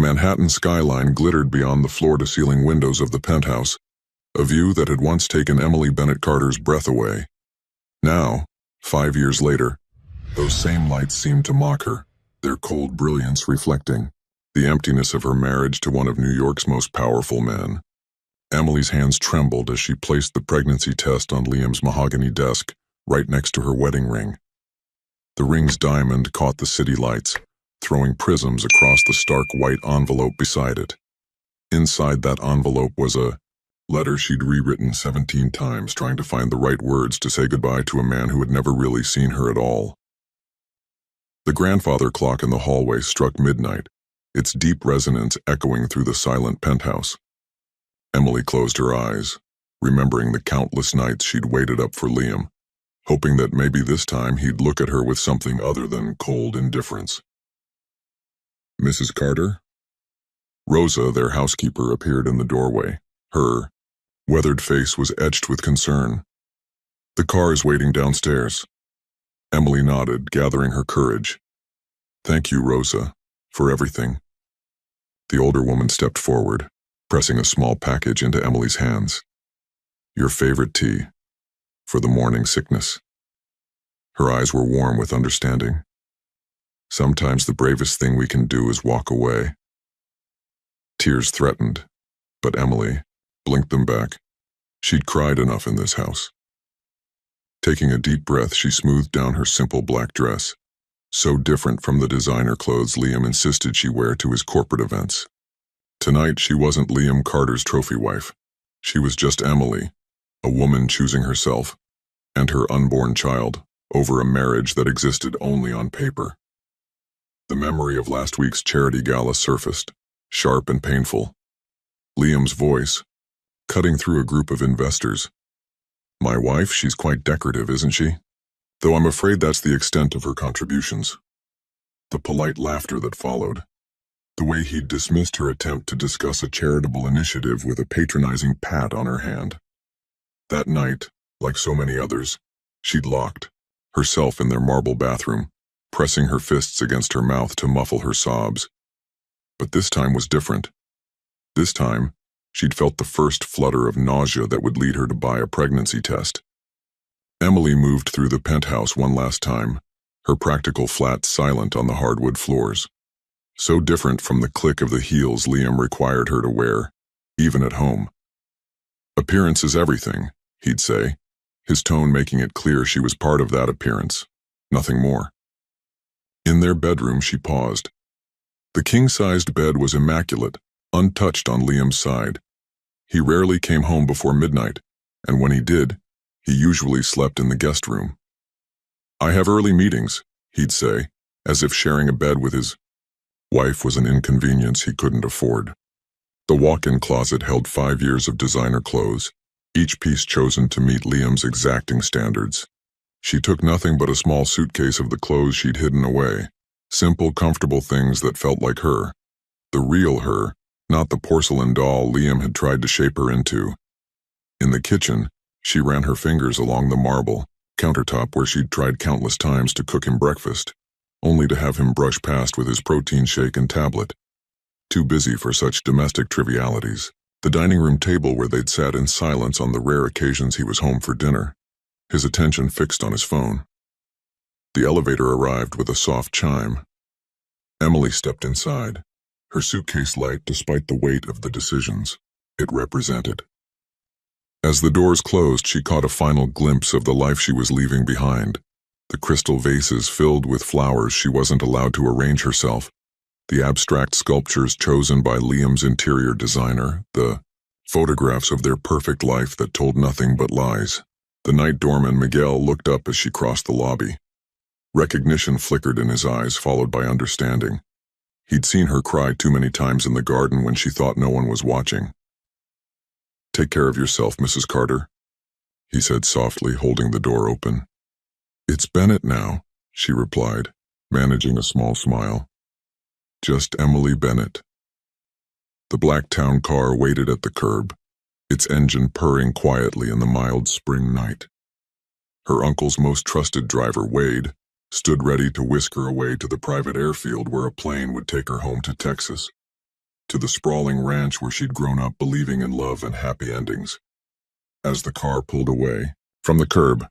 Manhattan skyline glittered beyond the floor-to-ceiling windows of the penthouse, a view that had once taken Emily Bennett Carter's breath away. Now, 5 years later, those same lights seemed to mock her, their cold brilliance reflecting the emptiness of her marriage to one of New York's most powerful men. Emily's hands trembled as she placed the pregnancy test on Liam's mahogany desk, right next to her wedding ring. The ring's diamond caught the city lights, throwing prisms across the stark white envelope beside it. Inside that envelope was a letter she'd rewritten 17 times, trying to find the right words to say goodbye to a man who had never really seen her at all. The grandfather clock in the hallway struck midnight, its deep resonance echoing through the silent penthouse. Emily closed her eyes, remembering the countless nights she'd waited up for Liam, hoping that maybe this time he'd look at her with something other than cold indifference. "Mrs. Carter?" Rosa, their housekeeper, appeared in the doorway. Her weathered face was etched with concern. "The car is waiting downstairs." Emily nodded, gathering her courage. "Thank you, Rosa, for everything." The older woman stepped forward, pressing a small package into Emily's hands. "Your favorite tea, for the morning sickness." Her eyes were warm with understanding. "Sometimes the bravest thing we can do is walk away." Tears threatened, but Emily blinked them back. She'd cried enough in this house. Taking a deep breath, she smoothed down her simple black dress, so different from the designer clothes Liam insisted she wear to his corporate events. Tonight, she wasn't Liam Carter's trophy wife. She was just Emily, a woman choosing herself and her unborn child over a marriage that existed only on paper. The memory of last week's charity gala surfaced, sharp and painful. Liam's voice, cutting through a group of investors. "My wife, she's quite decorative, isn't she? Though I'm afraid that's the extent of her contributions." The polite laughter that followed. The way he'd dismissed her attempt to discuss a charitable initiative with a patronizing pat on her hand. That night, like so many others, she'd locked herself in their marble bathroom, pressing her fists against her mouth to muffle her sobs. But this time was different. This time, she'd felt the first flutter of nausea that would lead her to buy a pregnancy test. Emily moved through the penthouse one last time, her practical flat silent on the hardwood floors. So different from the click of the heels Liam required her to wear, even at home. "Appearance is everything," he'd say, his tone making it clear she was part of that appearance, nothing more. In their bedroom, she paused. The king-sized bed was immaculate, untouched on Liam's side. He rarely came home before midnight, and when he did, he usually slept in the guest room. "I have early meetings," he'd say, as if sharing a bed with his wife was an inconvenience he couldn't afford. The walk-in closet held 5 years of designer clothes, each piece chosen to meet Liam's exacting standards. She took nothing but a small suitcase of the clothes she'd hidden away, simple, comfortable things that felt like her. The real her, not the porcelain doll Liam had tried to shape her into. In the kitchen, she ran her fingers along the marble countertop where she'd tried countless times to cook him breakfast, only to have him brush past with his protein shake and tablet. Too busy for such domestic trivialities. The dining room table where they'd sat in silence on the rare occasions he was home for dinner, his attention fixed on his phone. The elevator arrived with a soft chime. Emily stepped inside, her suitcase light despite the weight of the decisions it represented. As the doors closed, she caught a final glimpse of the life she was leaving behind. The crystal vases filled with flowers she wasn't allowed to arrange herself, the abstract sculptures chosen by Liam's interior designer, the photographs of their perfect life that told nothing but lies. The night doorman Miguel looked up as she crossed the lobby. Recognition flickered in his eyes, followed by understanding. He'd seen her cry too many times in the garden when she thought no one was watching. "Take care of yourself, Mrs. Carter," he said softly, holding the door open. "It's Bennett now," she replied, managing a small smile. "Just Emily Bennett." The black town car waited at the curb, its engine purring quietly in the mild spring night. Her uncle's most trusted driver, Wade, stood ready to whisk her away to the private airfield where a plane would take her home to Texas. to the sprawling ranch where she'd grown up believing in love and happy endings. As the car pulled away from the curb,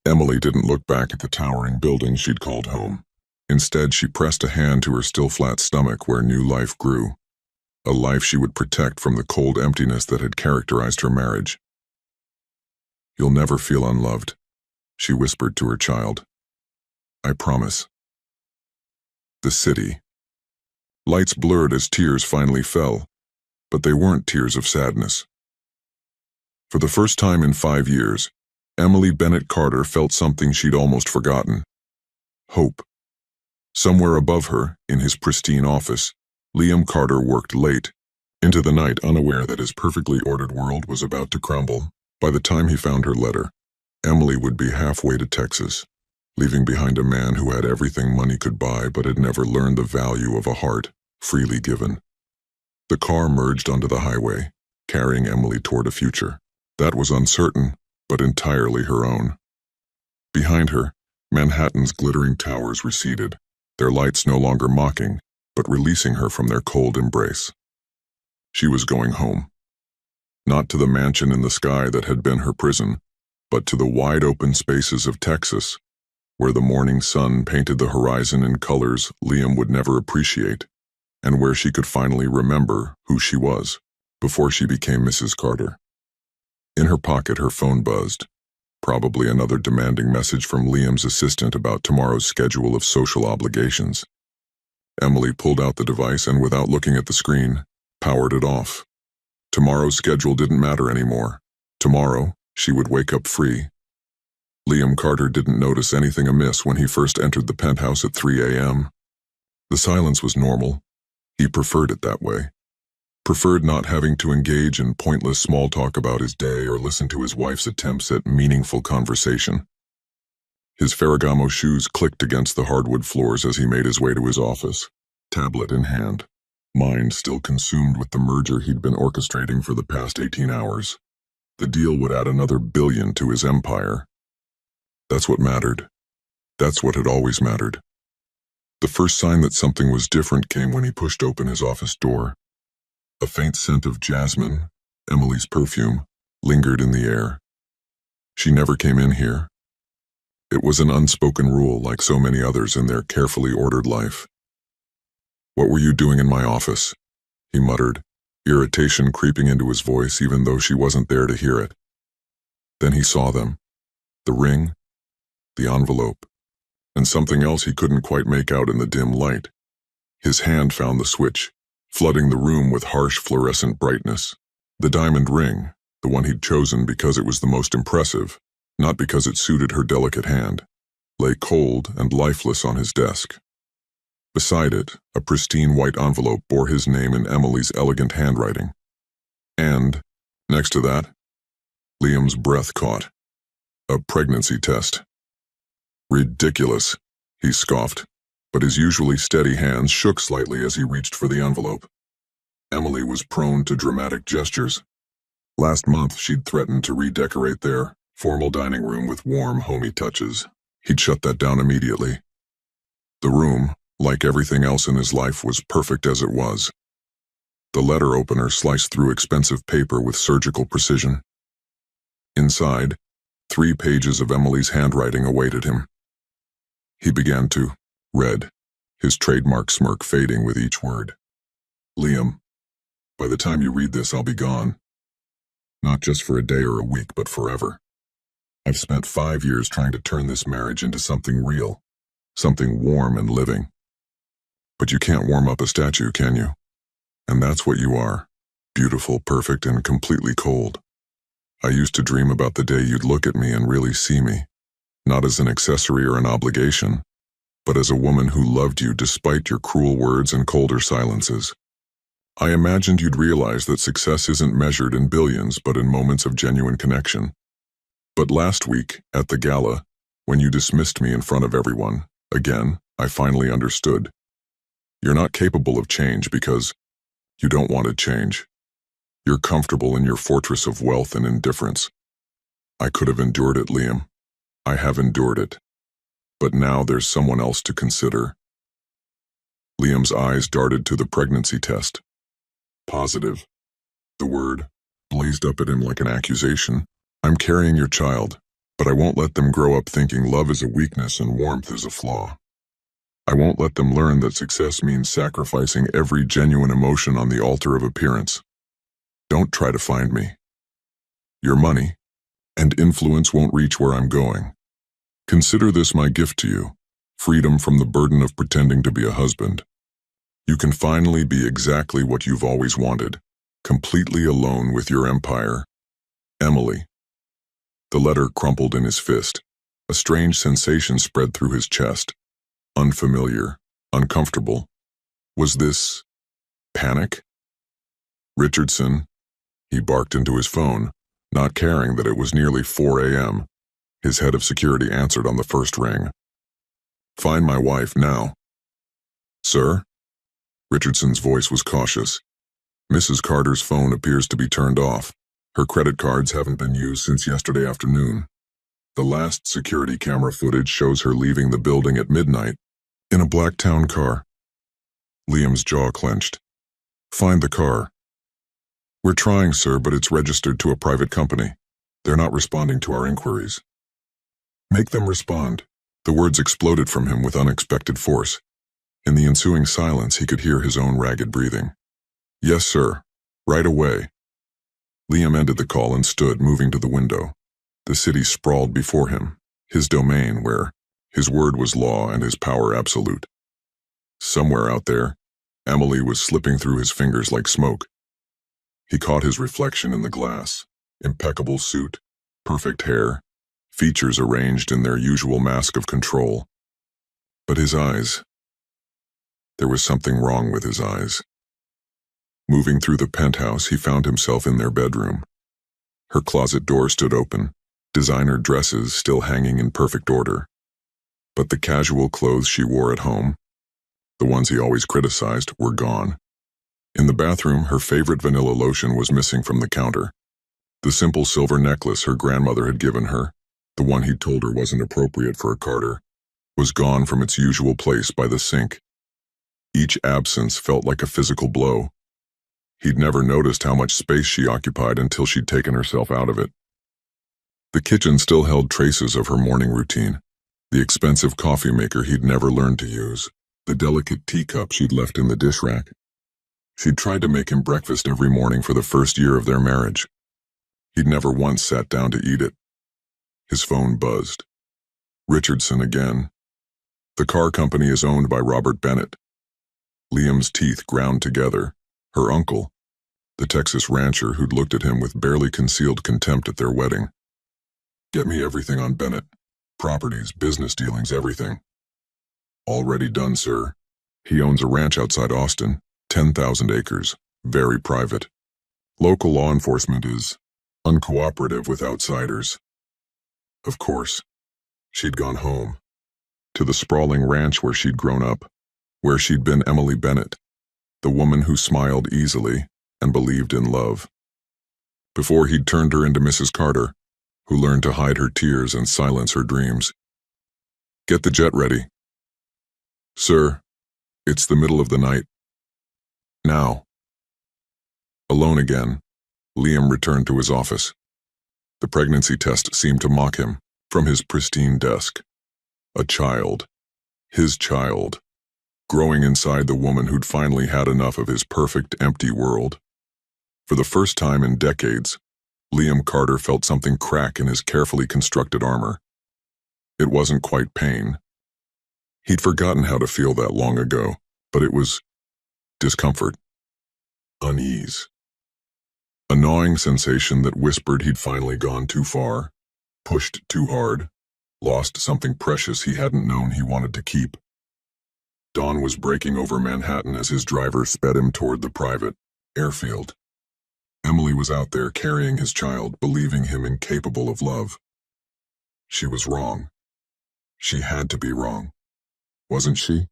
Emily didn't look back at the towering building she'd called home. Instead, she pressed a hand to her still flat stomach where new life grew, a life she would protect from the cold emptiness that had characterized her marriage. "You'll never feel unloved," she whispered to her child. "I promise." The city. Lights blurred as tears finally fell, but they weren't tears of sadness. For the first time in 5 years, Emily Bennett Carter felt something she'd almost forgotten: hope. Somewhere above her, in his pristine office, Liam Carter worked late, into the night, unaware that his perfectly ordered world was about to crumble. By the time he found her letter, Emily would be halfway to Texas, leaving behind a man who had everything money could buy but had never learned the value of a heart freely given. The car merged onto the highway, carrying Emily toward a future that was uncertain, but entirely her own. Behind her, Manhattan's glittering towers receded, their lights no longer mocking, but releasing her from their cold embrace. She was going home. Not to the mansion in the sky that had been her prison, but to the wide-open spaces of Texas, where the morning sun painted the horizon in colors Liam would never appreciate, and where she could finally remember who she was before she became Mrs. Carter. In her pocket, her phone buzzed, probably another demanding message from Liam's assistant about tomorrow's schedule of social obligations. Emily pulled out the device and, without looking at the screen, powered it off. Tomorrow's schedule didn't matter anymore. Tomorrow, she would wake up free. Liam Carter didn't notice anything amiss when he first entered the penthouse at 3 a.m. The silence was normal. He preferred it that way. Preferred not having to engage in pointless small talk about his day or listen to his wife's attempts at meaningful conversation. His Ferragamo shoes clicked against the hardwood floors as he made his way to his office, tablet in hand, mind still consumed with the merger he'd been orchestrating for the past 18 hours. The deal would add another billion to his empire. That's what mattered. That's what had always mattered. The first sign that something was different came when he pushed open his office door. A faint scent of jasmine, Emily's perfume, lingered in the air. She never came in here. It was an unspoken rule, like so many others in their carefully ordered life. "What were you doing in my office?" he muttered, irritation creeping into his voice even though she wasn't there to hear it. Then he saw them. The ring, the envelope, and something else he couldn't quite make out in the dim light. His hand found the switch, flooding the room with harsh fluorescent brightness. The diamond ring, the one he'd chosen because it was the most impressive, not because it suited her delicate hand, lay cold and lifeless on his desk. Beside it, a pristine white envelope bore his name in Emily's elegant handwriting. And, next to that, Liam's breath caught. A pregnancy test. "Ridiculous," he scoffed, but his usually steady hands shook slightly as he reached for the envelope. Emily was prone to dramatic gestures. Last month, she'd threatened to redecorate their formal dining room with warm, homey touches. He'd shut that down immediately. The room, like everything else in his life, was perfect as it was. The letter opener sliced through expensive paper with surgical precision. Inside, 3 pages of Emily's handwriting awaited him. He began to read, his trademark smirk fading with each word. "Liam, by the time you read this, I'll be gone. Not just for a day or a week, but forever. I've spent 5 years trying to turn this marriage into something real, something warm and living. But you can't warm up a statue, can you? And that's what you are, beautiful, perfect, and completely cold. I used to dream about the day you'd look at me and really see me, not as an accessory or an obligation, but as a woman who loved you despite your cruel words and colder silences. I imagined you'd realize that success isn't measured in billions but in moments of genuine connection. But last week, at the gala, when you dismissed me in front of everyone, again, I finally understood. You're not capable of change because you don't want to change. You're comfortable in your fortress of wealth and indifference. I could have endured it, Liam. I have endured it. But now there's someone else to consider." Liam's eyes darted to the pregnancy test. positive. The word blazed up at him like an accusation. I'm carrying your child, but I won't let them grow up thinking love is a weakness and warmth is a flaw. I won't let them learn that success means sacrificing every genuine emotion on the altar of appearance. Don't try to find me. Your money and influence won't reach where I'm going. Consider this my gift to you, freedom from the burden of pretending to be a husband. You can finally be exactly what you've always wanted, completely alone with your empire. Emily. The letter crumpled in his fist. A strange sensation spread through his chest. Unfamiliar, uncomfortable. Was this panic? Richardson. He barked into his phone, not caring that it was nearly 4 a.m. His head of security answered on the first ring. Find my wife now. Sir? Richardson's voice was cautious. Mrs. Carter's phone appears to be turned off. Her credit cards haven't been used since yesterday afternoon. The last security camera footage shows her leaving the building at midnight in a black town car. Liam's jaw clenched. Find the car. We're trying, sir, but it's registered to a private company. They're not responding to our inquiries. Make them respond. The words exploded from him with unexpected force. In the ensuing silence, he could hear his own ragged breathing. Yes, sir. Right away. Liam ended the call and stood, moving to the window. The city sprawled before him, his domain where his word was law and his power absolute. Somewhere out there, Emily was slipping through his fingers like smoke. He caught his reflection in the glass. Impeccable suit, perfect hair, features arranged in their usual mask of control. But his eyes. There was something wrong with his eyes. Moving through the penthouse, he found himself in their bedroom. Her closet door stood open, designer dresses still hanging in perfect order. But the casual clothes she wore at home, the ones he always criticized, were gone. In the bathroom, her favorite vanilla lotion was missing from the counter. The simple silver necklace her grandmother had given her, the one he'd told her wasn't appropriate for a Carter, was gone from its usual place by the sink. Each absence felt like a physical blow. He'd never noticed how much space she occupied until she'd taken herself out of it. The kitchen still held traces of her morning routine. The expensive coffee maker he'd never learned to use, the delicate teacup she'd left in the dish rack. She'd tried to make him breakfast every morning for the first year of their marriage. He'd never once sat down to eat it. His phone buzzed. Richardson again. The car company is owned by Robert Bennett. Liam's teeth ground together. Her uncle, the Texas rancher who'd looked at him with barely concealed contempt at their wedding. Get me everything on Bennett. Properties, business dealings, everything. Already done, sir. He owns a ranch outside Austin, 10,000 acres, very private. Local law enforcement is uncooperative with outsiders. Of course, she'd gone home, to the sprawling ranch where she'd grown up, where she'd been Emily Bennett, the woman who smiled easily and believed in love. Before he'd turned her into Mrs. Carter, who learned to hide her tears and silence her dreams. Get the jet ready. Sir, it's the middle of the night. Now. Alone again, Liam returned to his office. The pregnancy test seemed to mock him from his pristine desk. A child. His child. Growing inside the woman who'd finally had enough of his perfect, empty world. For the first time in decades, Liam Carter felt something crack in his carefully constructed armor. It wasn't quite pain. He'd forgotten how to feel that long ago, but it was discomfort, unease. A gnawing sensation that whispered he'd finally gone too far, pushed too hard, lost something precious he hadn't known he wanted to keep. Dawn was breaking over Manhattan as his driver sped him toward the private airfield. Emily was out there carrying his child, believing him incapable of love. She was wrong. She had to be wrong. Wasn't she?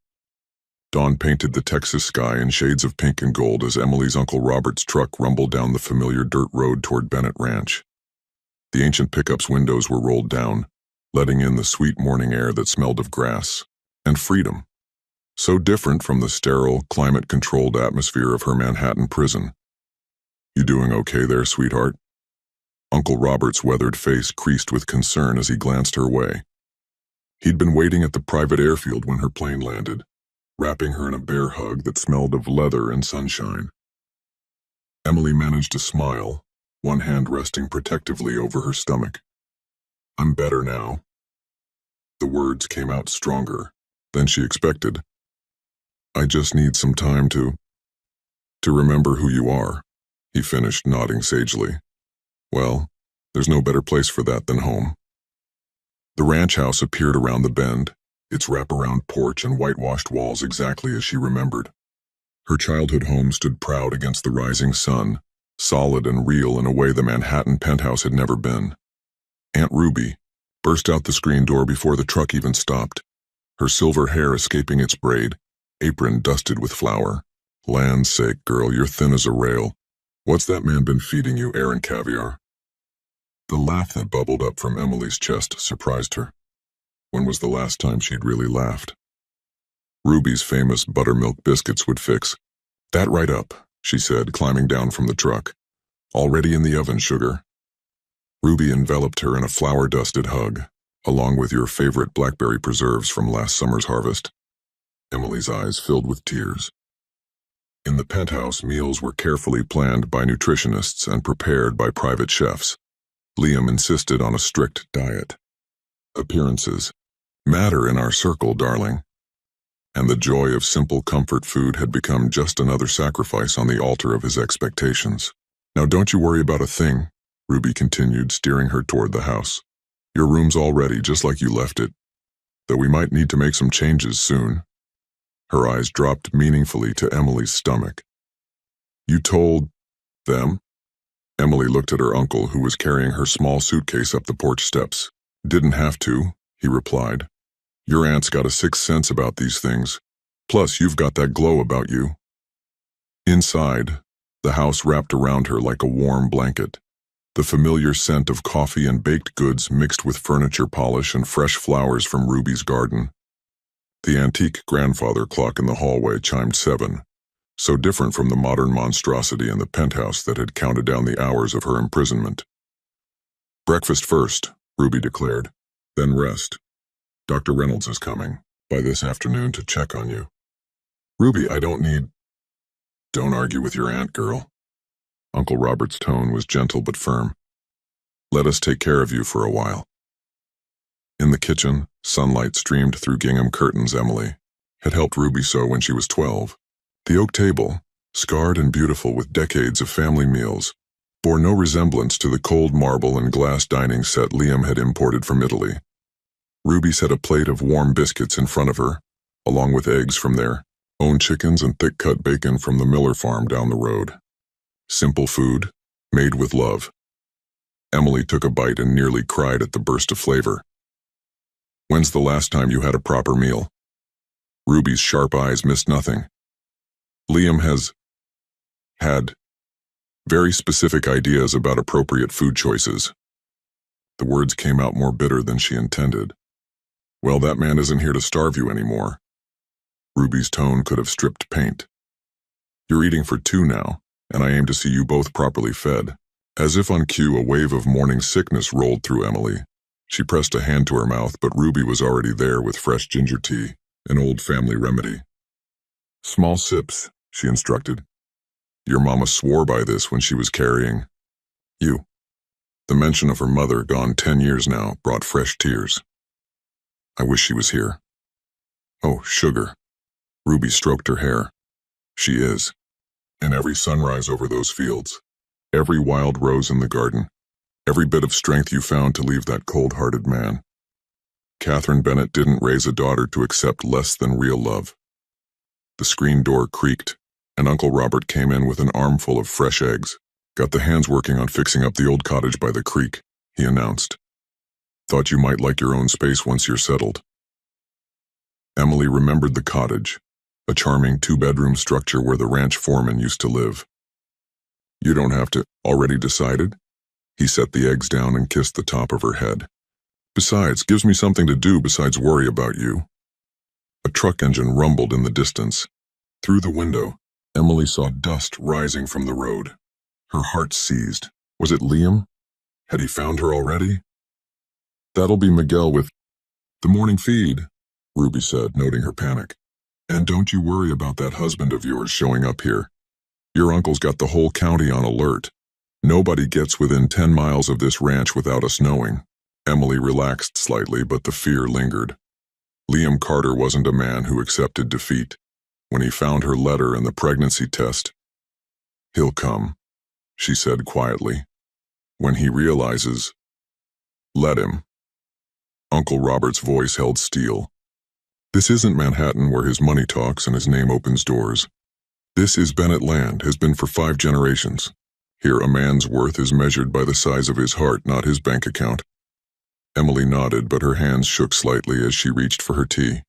Dawn painted the Texas sky in shades of pink and gold as Emily's Uncle Robert's truck rumbled down the familiar dirt road toward Bennett Ranch. The ancient pickup's windows were rolled down, letting in the sweet morning air that smelled of grass and freedom. So different from the sterile, climate-controlled atmosphere of her Manhattan prison. You doing okay there, sweetheart?" Uncle Robert's weathered face creased with concern as he glanced her way. He'd been waiting at the private airfield when her plane landed, wrapping her in a bear hug that smelled of leather and sunshine. Emily managed to smile, one hand resting protectively over her stomach. "I'm better now." The words came out stronger than she expected. "I just need some time to remember who you are," he finished, nodding sagely. "Well, there's no better place for that than home." The ranch house appeared around the bend, its wraparound porch and whitewashed walls exactly as she remembered. Her childhood home stood proud against the rising sun, solid and real in a way the Manhattan penthouse had never been. Aunt Ruby burst out the screen door before the truck even stopped, her silver hair escaping its braid, apron dusted with flour. "Land's sake, girl, you're thin as a rail. What's that man been feeding you, air and caviar?" The laugh that bubbled up from Emily's chest surprised her. When was the last time she'd really laughed? Ruby's famous buttermilk biscuits would fix. "That right up," she said, climbing down from the truck. "Already in the oven, sugar." Ruby enveloped her in a flour-dusted hug, along with your favorite blackberry preserves from last summer's harvest. Emily's eyes filled with tears. In the penthouse, meals were carefully planned by nutritionists and prepared by private chefs. Liam insisted on a strict diet. "Appearances matter in our circle, darling." And the joy of simple comfort food had become just another sacrifice on the altar of his expectations. "Now don't you worry about a thing," Ruby continued, steering her toward the house. "Your room's all ready, just like you left it, though we might need to make some changes soon." Her eyes dropped meaningfully to Emily's stomach. "You told them?" Emily looked at her uncle, who was carrying her small suitcase up the porch steps. "Didn't have to," he replied. "Your aunt's got a sixth sense about these things. Plus, you've got that glow about you." Inside, the house wrapped around her like a warm blanket. The familiar scent of coffee and baked goods mixed with furniture polish and fresh flowers from Ruby's garden. The antique grandfather clock in the hallway chimed 7, so different from the modern monstrosity in the penthouse that had counted down the hours of her imprisonment. "Breakfast first," Ruby declared, "then rest. Dr. Reynolds is coming by this afternoon to check on you." "Ruby, I don't need—" "Don't argue with your aunt, girl." Uncle Robert's tone was gentle but firm. "Let us take care of you for a while." In the kitchen, sunlight streamed through gingham curtains Emily had helped Ruby sew when she was 12. The oak table, scarred and beautiful with decades of family meals, bore no resemblance to the cold marble and glass dining set Liam had imported from Italy. Ruby set a plate of warm biscuits in front of her, along with eggs from their own chickens and thick-cut bacon from the Miller farm down the road. Simple food, made with love. Emily took a bite and nearly cried at the burst of flavor. "When's the last time you had a proper meal?" Ruby's sharp eyes missed nothing. "Liam has had very specific ideas about appropriate food choices." The words came out more bitter than she intended. "Well, that man isn't here to starve you anymore." Ruby's tone could have stripped paint. "You're eating for 2 now, and I aim to see you both properly fed." As if on cue, a wave of morning sickness rolled through Emily. She pressed a hand to her mouth, but Ruby was already there with fresh ginger tea, an old family remedy. "Small sips," she instructed. "Your mama swore by this when she was carrying you." The mention of her mother, gone 10 years now, brought fresh tears. "I wish she was here." "Oh, sugar." Ruby stroked her hair. "She is. And every sunrise over those fields, every wild rose in the garden, every bit of strength you found to leave that cold-hearted man. Catherine Bennett didn't raise a daughter to accept less than real love." The screen door creaked, and Uncle Robert came in with an armful of fresh eggs. "Got the hands working on fixing up the old cottage by the creek," he announced. "Thought you might like your own space once you're settled." Emily remembered the cottage, a charming 2-bedroom structure where the ranch foreman used to live. "You don't have to. Already decided?" He set the eggs down and kissed the top of her head. "Besides, gives me something to do besides worry about you." A truck engine rumbled in the distance. Through the window, Emily saw dust rising from the road. Her heart seized. Was it Liam? Had he found her already? That'll be Miguel with the morning feed, Ruby said, noting her panic. And don't you worry about that husband of yours showing up here. Your uncle's got the whole county on alert. Nobody gets within 10 miles of this ranch without us knowing. Emily relaxed slightly, but the fear lingered. Liam Carter wasn't a man who accepted defeat. When he found her letter and the pregnancy test, "He'll come," she said quietly. "When he realizes, let him." Uncle Robert's voice held steel. "This isn't Manhattan where his money talks and his name opens doors. This is Bennett land, has been for 5 generations. Here a man's worth is measured by the size of his heart, not his bank account." Emily nodded, but her hands shook slightly as she reached for her tea.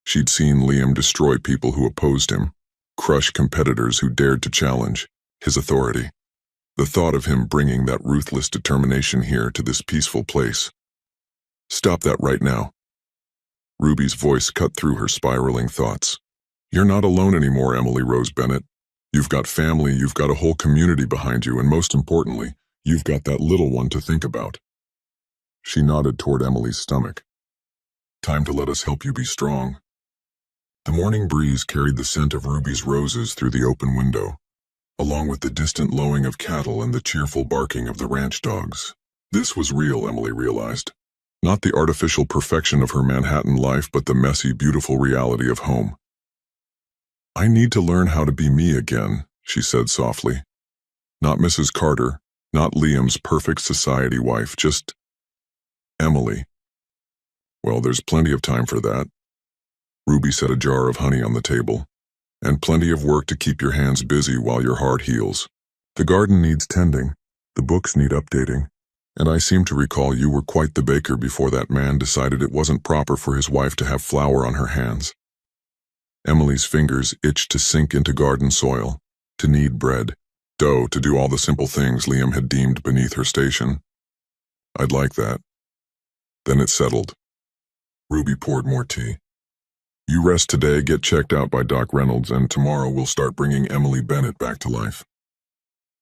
She'd seen Liam destroy people who opposed him, crush competitors who dared to challenge his authority. The thought of him bringing that ruthless determination here to this peaceful place. "Stop that right now." Ruby's voice cut through her spiraling thoughts. "You're not alone anymore, Emily Rose Bennett. You've got family, you've got a whole community behind you, and most importantly, you've got that little one to think about." She nodded toward Emily's stomach. "Time to let us help you be strong." The morning breeze carried the scent of Ruby's roses through the open window, along with the distant lowing of cattle and the cheerful barking of the ranch dogs. This was real, Emily realized. Not the artificial perfection of her Manhattan life, but the messy, beautiful reality of home. "I need to learn how to be me again," she said softly. "Not Mrs. Carter, not Liam's perfect society wife, just Emily." "Well, there's plenty of time for that." Ruby set a jar of honey on the table. "And plenty of work to keep your hands busy while your heart heals. The garden needs tending, the books need updating, and I seem to recall you were quite the baker before that man decided it wasn't proper for his wife to have flour on her hands." Emily's fingers itched to sink into garden soil, to knead bread, dough, to do all the simple things Liam had deemed beneath her station. "I'd like that." Then it settled. Ruby poured more tea. "You rest today, get checked out by Doc Reynolds, and tomorrow we'll start bringing Emily Bennett back to life."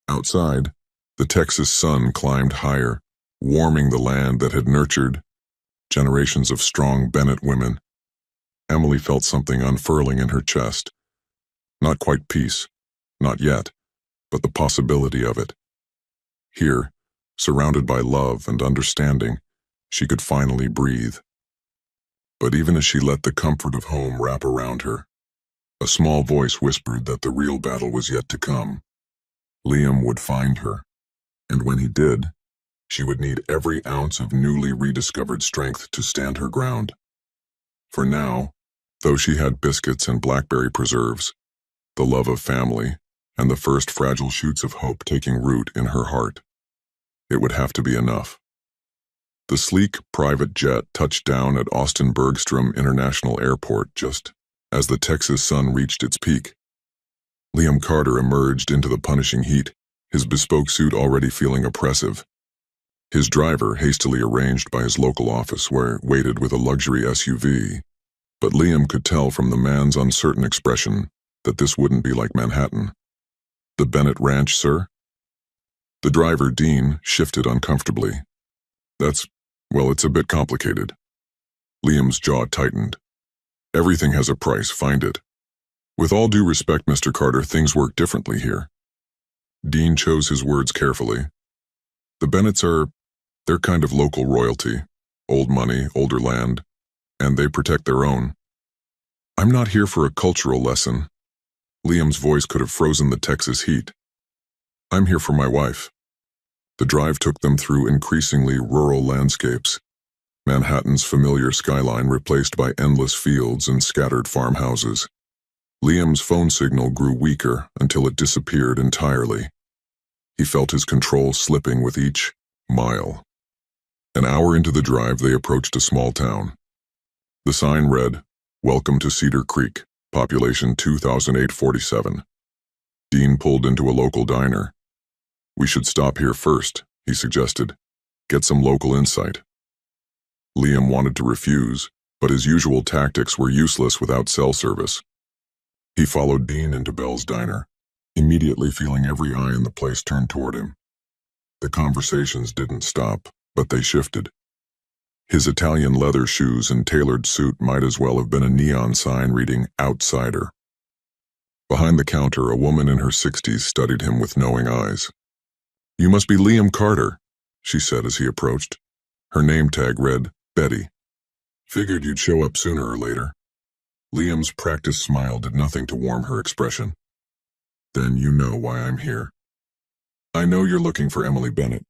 Outside, the Texas sun climbed higher, warming the land that had nurtured generations of strong Bennett women. Emily felt something unfurling in her chest. Not quite peace, not yet, but the possibility of it. Here, surrounded by love and understanding, she could finally breathe. But even as she let the comfort of home wrap around her, a small voice whispered that the real battle was yet to come. Liam would find her, and when he did, she would need every ounce of newly rediscovered strength to stand her ground. For now, though she had biscuits and blackberry preserves, the love of family, and the first fragile shoots of hope taking root in her heart, it would have to be enough. The sleek private jet touched down at Austin Bergstrom International Airport just as the Texas sun reached its peak. Liam Carter emerged into the punishing heat, his bespoke suit already feeling oppressive. His driver hastily arranged by his local office where waited with a luxury SUV, but Liam could tell from the man's uncertain expression that this wouldn't be like Manhattan. "The Bennett Ranch, sir?" The driver, Dean, shifted uncomfortably. Well, it's a bit complicated." Liam's jaw tightened. "Everything has a price, find it. With all due respect, Mr. Carter, things work differently here." Dean chose his words carefully. "The Bennetts they're kind of local royalty, old money, older land, and they protect their own. I'm not here for a cultural lesson." Liam's voice could have frozen the Texas heat. "I'm here for my wife." The drive took them through increasingly rural landscapes, Manhattan's familiar skyline replaced by endless fields and scattered farmhouses. Liam's phone signal grew weaker until it disappeared entirely. He felt his control slipping with each mile. An hour into the drive, they approached a small town. The sign read, "Welcome to Cedar Creek, population 2,847. Dean pulled into a local diner. "We should stop here first," he suggested. "Get some local insight." Liam wanted to refuse, but his usual tactics were useless without cell service. He followed Dean into Bell's diner. immediately feeling every eye in the place turned toward him. The conversations didn't stop, but they shifted. His Italian leather shoes and tailored suit might as well have been a neon sign reading "Outsider." Behind the counter, a woman in her 60s studied him with knowing eyes. "You must be Liam Carter," she said as he approached. Her name tag read, Betty. "Figured you'd show up sooner or later." Liam's practiced smile did nothing to warm her expression. "Then you know why I'm here." "I know you're looking for Emily Bennett."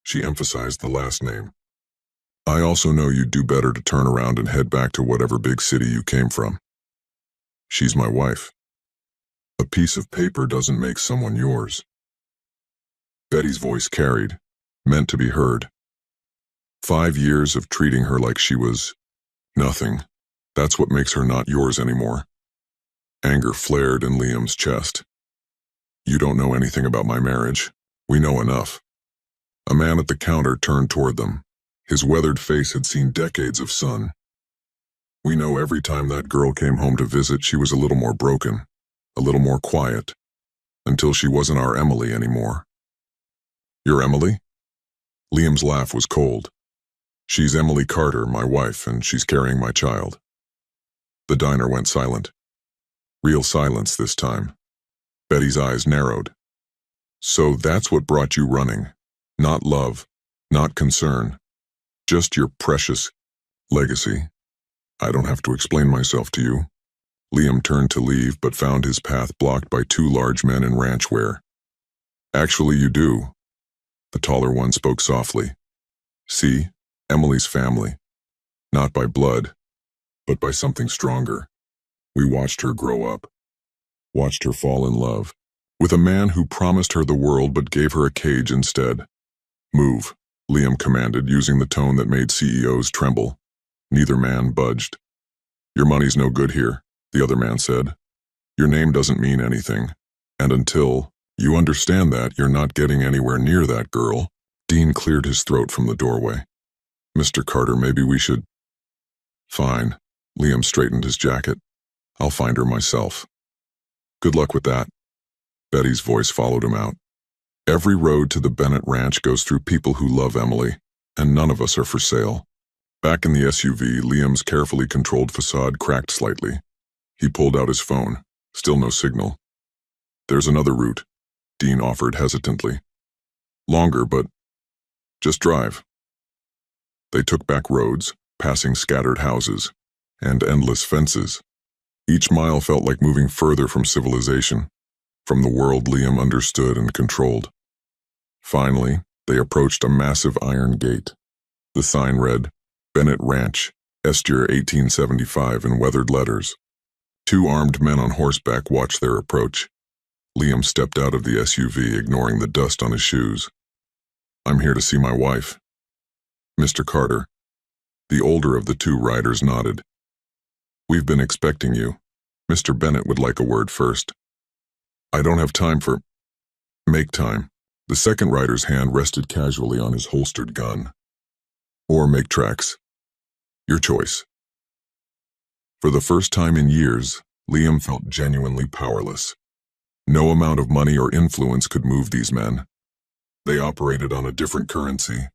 She emphasized the last name. "I also know you'd do better to turn around and head back to whatever big city you came from." "She's my wife." "A piece of paper doesn't make someone yours." Betty's voice carried, meant to be heard. 5 years of treating her like she was nothing. That's what makes her not yours anymore. Anger flared in Liam's chest. "You don't know anything about my marriage. We know enough." A man at the counter turned toward them. His weathered face had seen decades of sun. "We know every time that girl came home to visit, she was a little more broken, a little more quiet, until she wasn't our Emily anymore." "Your Emily?" Liam's laugh was cold. "She's Emily Carter, my wife, and she's carrying my child." The diner went silent. Real silence this time. Betty's eyes narrowed. "So that's what brought you running. Not love, not concern. Just your precious legacy. I don't have to explain myself to you." Liam turned to leave but found his path blocked by 2 large men in ranch wear. "Actually, you do." The taller one spoke softly. "See, Emily's family. Not by blood, but by something stronger. We watched her grow up. Watched her fall in love. With a man who promised her the world but gave her a cage instead." "Move," Liam commanded, using the tone that made CEOs tremble. Neither man budged. "Your money's no good here," the other man said. "Your name doesn't mean anything. And until you understand that, you're not getting anywhere near that girl." Dean cleared his throat from the doorway. "Mr. Carter, maybe we should—" "Fine." Liam straightened his jacket. "I'll find her myself." "Good luck with that." Betty's voice followed him out. "Every road to the Bennett Ranch goes through people who love Emily, and none of us are for sale." Back in the SUV, Liam's carefully controlled facade cracked slightly. He pulled out his phone. Still no signal. "There's another route," Dean offered hesitantly. "Longer, but just drive." They took back roads, passing scattered houses, and endless fences. Each mile felt like moving further from civilization, from the world Liam understood and controlled. Finally, they approached a massive iron gate. The sign read, "Bennett Ranch, Estier 1875" in weathered letters. 2 armed men on horseback watched their approach. Liam stepped out of the SUV, ignoring the dust on his shoes. "I'm here to see my wife." "Mr. Carter." The older of the 2 riders nodded. "We've been expecting you. Mr. Bennett would like a word first." "I don't have time for—" "Make time." The second rider's hand rested casually on his holstered gun. "Or make tracks. Your choice." For the first time in years, Liam felt genuinely powerless. No amount of money or influence could move these men. They operated on a different currency.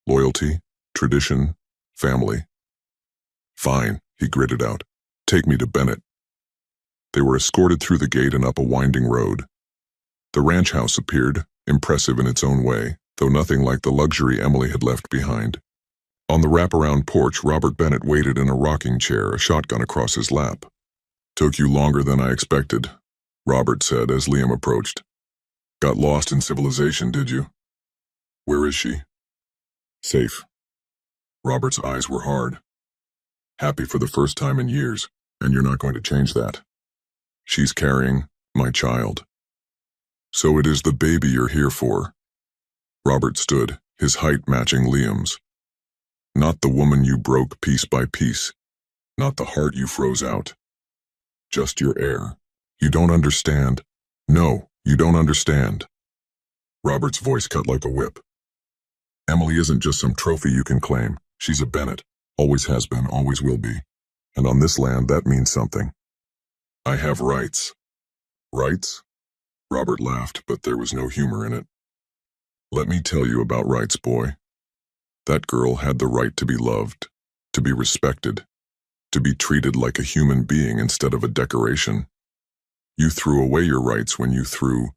Loyalty, tradition, family. "Fine," he gritted out. "Take me to Bennett." They were escorted through the gate and up a winding road. The ranch house appeared, impressive in its own way, though nothing like the luxury Emily had left behind. On the wraparound porch, Robert Bennett waited in a rocking chair, a shotgun across his lap. "Took you longer than I expected," Robert said as Liam approached. "Got lost in civilization, did you?" "Where is she?" "Safe." Robert's eyes were hard. "Happy for the first time in years, and you're not going to change that." "She's carrying my child." "So it is the baby you're here for." Robert stood, his height matching Liam's. "Not the woman you broke piece by piece. Not the heart you froze out. Just your heir. You don't understand." "No, you don't understand." Robert's voice cut like a whip. "Emily isn't just some trophy you can claim. She's a Bennett. Always has been, always will be. And on this land, that means something. I have rights." "Rights?" Robert laughed, but there was no humor in it. Let me tell you about rights, boy. That girl had the right to be loved, to be respected, to be treated like a human being instead of a decoration. You threw away your rights when you threw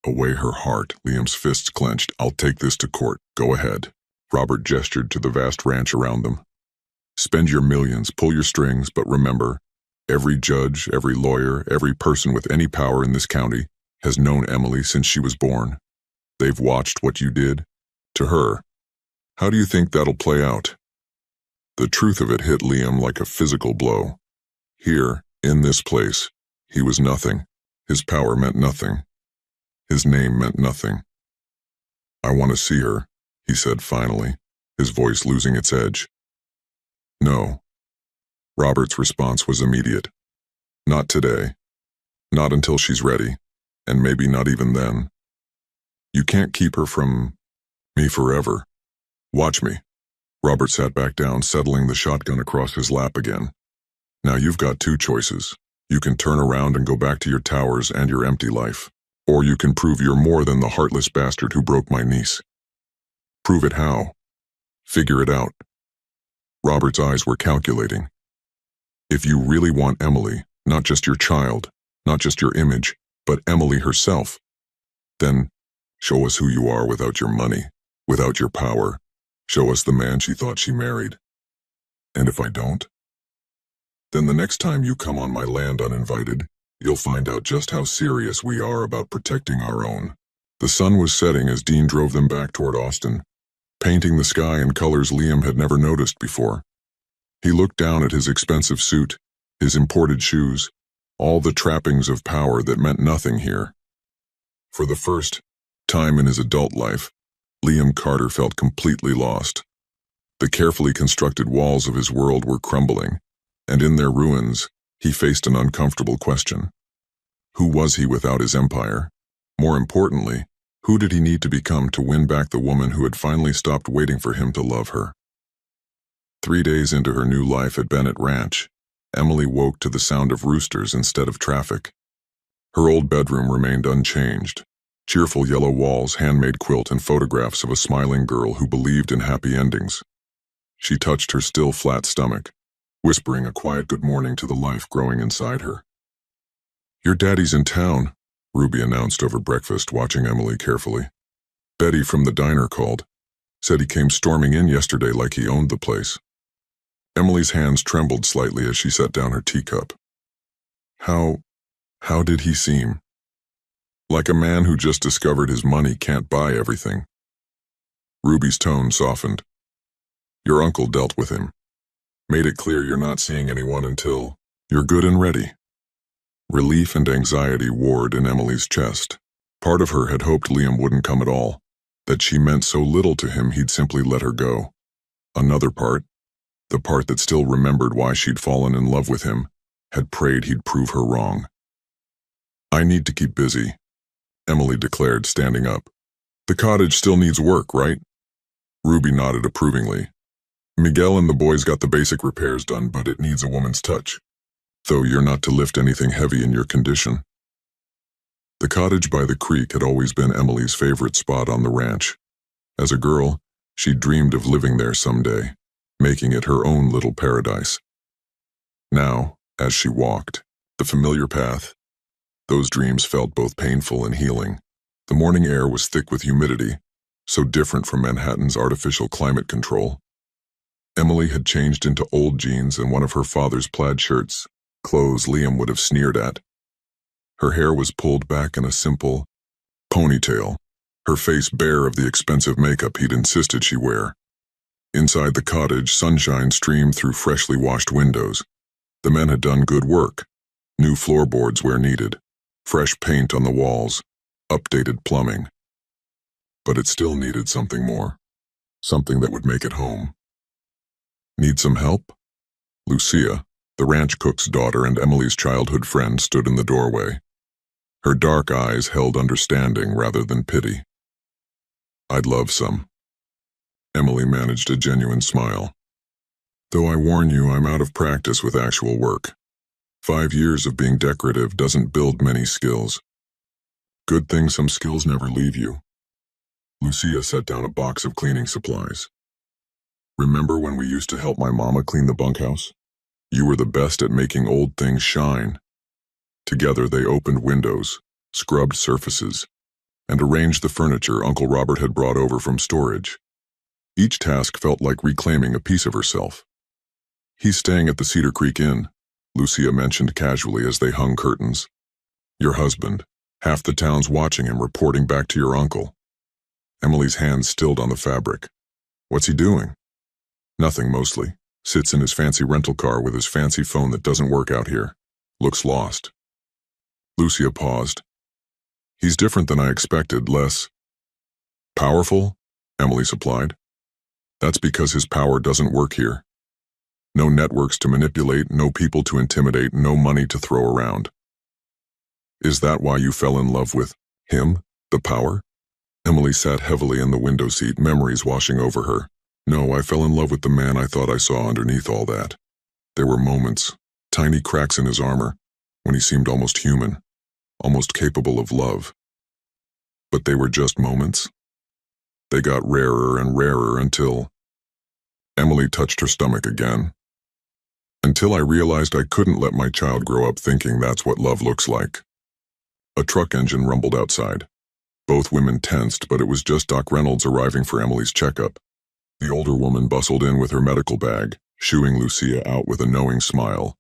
away her heart. Liam's fists clenched. I'll take this to court. Go ahead. Robert gestured to the vast ranch around them. Spend your millions, pull your strings, but remember, every judge, every lawyer, every person with any power in this county has known Emily since she was born. They've watched what you did to her. How do you think that'll play out? The truth of it hit Liam like a physical blow. Here, in this place, he was nothing. His power meant nothing. His name meant nothing. I want to see her, he said finally, his voice losing its edge. No. Robert's response was immediate. Not today. Not until she's ready, and maybe not even then. You can't keep her from me forever. Watch me. Robert sat back down, settling the shotgun across his lap again. Now you've got two choices. You can turn around and go back to your towers and your empty life. Or you can prove you're more than the heartless bastard who broke my niece. Prove it how? Figure it out. Robert's eyes were calculating. If you really want Emily, not just your child, not just your image, but Emily herself, then show us who you are without your money, without your power. Show us the man she thought she married. And if I don't? Then the next time you come on my land uninvited, you'll find out just how serious we are about protecting our own. The sun was setting as Dean drove them back toward Austin, painting the sky in colors Liam had never noticed before. He looked down at his expensive suit, his imported shoes, all the trappings of power that meant nothing here. For the first time in his adult life, Liam Carter felt completely lost. The carefully constructed walls of his world were crumbling, and in their ruins, he faced an uncomfortable question. Who was he without his empire? More importantly, who did he need to become to win back the woman who had finally stopped waiting for him to love her? 3 days into her new life at Bennett Ranch, Emily woke to the sound of roosters instead of traffic. Her old bedroom remained unchanged. Cheerful yellow walls, handmade quilt, and photographs of a smiling girl who believed in happy endings. She touched her still flat stomach, whispering a quiet good morning to the life growing inside her. Your daddy's in town, Ruby announced over breakfast, watching Emily carefully. Betty from the diner called. Said he came storming in yesterday like he owned the place. Emily's hands trembled slightly as she set down her teacup. How did he seem? Like a man who just discovered his money can't buy everything. Ruby's tone softened. Your uncle dealt with him. Made it clear you're not seeing anyone until you're good and ready. Relief and anxiety warred in Emily's chest. Part of her had hoped Liam wouldn't come at all, that she meant so little to him he'd simply let her go. Another part, the part that still remembered why she'd fallen in love with him, had prayed he'd prove her wrong. I need to keep busy, Emily declared, standing up. The cottage still needs work, right? Ruby nodded approvingly. Miguel and the boys got the basic repairs done, but it needs a woman's touch. Though you're not to lift anything heavy in your condition. The cottage by the creek had always been Emily's favorite spot on the ranch. As a girl, she dreamed of living there someday, making it her own little paradise. Now, as she walked, the familiar path, those dreams felt both painful and healing. The morning air was thick with humidity, so different from Manhattan's artificial climate control. Emily had changed into old jeans and one of her father's plaid shirts, clothes Liam would have sneered at. Her hair was pulled back in a simple ponytail, her face bare of the expensive makeup he'd insisted she wear. Inside the cottage, sunshine streamed through freshly washed windows. The men had done good work. New floorboards where needed, fresh paint on the walls, updated plumbing. But it still needed something more, something that would make it home. Need some help? Lucia, the ranch cook's daughter and Emily's childhood friend, stood in the doorway. Her dark eyes held understanding rather than pity. I'd love some. Emily managed a genuine smile. Though I warn you, I'm out of practice with actual work. 5 years of being decorative doesn't build many skills. Good thing some skills never leave you. Lucia set down a box of cleaning supplies. Remember when we used to help my mama clean the bunkhouse? You were the best at making old things shine. Together they opened windows, scrubbed surfaces, and arranged the furniture Uncle Robert had brought over from storage. Each task felt like reclaiming a piece of herself. He's staying at the Cedar Creek Inn, Lucia mentioned casually as they hung curtains. Your husband, half the town's watching him reporting back to your uncle. Emily's hands stilled on the fabric. What's he doing? Nothing mostly. Sits in his fancy rental car with his fancy phone that doesn't work out here. Looks lost. Lucia paused. He's different than I expected, less powerful, Emily supplied. That's because his power doesn't work here. No networks to manipulate, no people to intimidate, no money to throw around. Is that why you fell in love with him, the power? Emily sat heavily in the window seat, memories washing over her. No, I fell in love with the man I thought I saw underneath all that. There were moments, tiny cracks in his armor, when he seemed almost human, almost capable of love. But they were just moments. They got rarer and rarer until... Emily touched her stomach again. Until I realized I couldn't let my child grow up thinking that's what love looks like. A truck engine rumbled outside. Both women tensed, but it was just Doc Reynolds arriving for Emily's checkup. The older woman bustled in with her medical bag, shooing Lucia out with a knowing smile.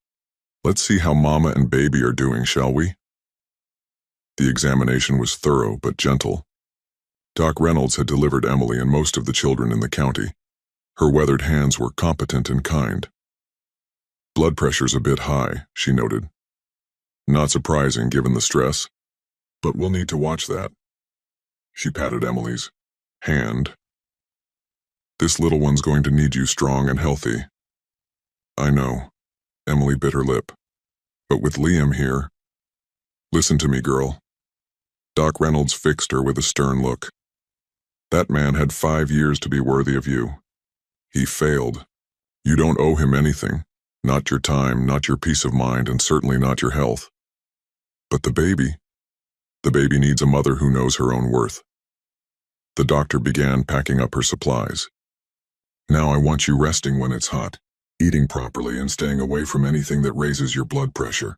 Let's see how Mama and Baby are doing, shall we? The examination was thorough but gentle. Doc Reynolds had delivered Emily and most of the children in the county. Her weathered hands were competent and kind. Blood pressure's a bit high, she noted. Not surprising given the stress, but we'll need to watch that. She patted Emily's hand. This little one's going to need you strong and healthy. I know, Emily bit her lip. But with Liam here... Listen to me, girl. Doc Reynolds fixed her with a stern look. That man had 5 years to be worthy of you. He failed. You don't owe him anything. Not your time, not your peace of mind, and certainly not your health. But the baby needs a mother who knows her own worth. The doctor began packing up her supplies. Now I want you resting when it's hot, eating properly and staying away from anything that raises your blood pressure,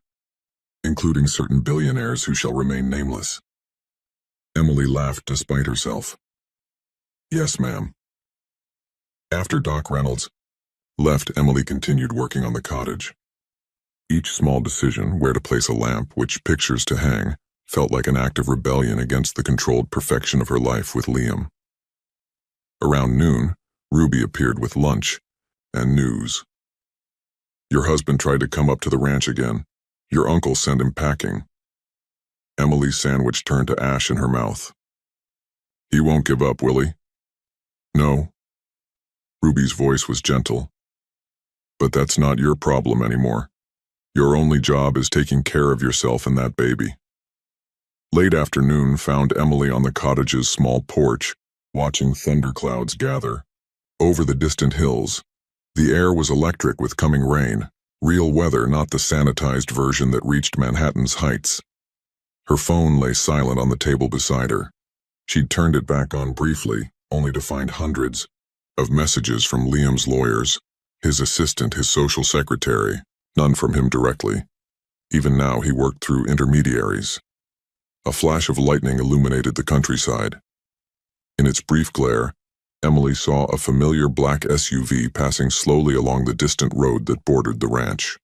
including certain billionaires who shall remain nameless. Emily laughed despite herself. Yes, ma'am. After Doc Reynolds left, Emily continued working on the cottage. Each small decision, where to place a lamp, which pictures to hang, felt like an act of rebellion against the controlled perfection of her life with Liam. Around noon, Ruby appeared with lunch and news. Your husband tried to come up to the ranch again. Your uncle sent him packing. Emily's sandwich turned to ash in her mouth. He won't give up, will he? No. Ruby's voice was gentle. But that's not your problem anymore. Your only job is taking care of yourself and that baby. Late afternoon found Emily on the cottage's small porch, watching thunderclouds gather. Over the distant hills, the air was electric with coming rain, real weather, not the sanitized version that reached Manhattan's heights. Her phone lay silent on the table beside her. She'd turned it back on briefly, only to find hundreds of messages from Liam's lawyers, his assistant, his social secretary, none from him directly. Even now he worked through intermediaries. A flash of lightning illuminated the countryside. In its brief glare, Emily saw a familiar black SUV passing slowly along the distant road that bordered the ranch.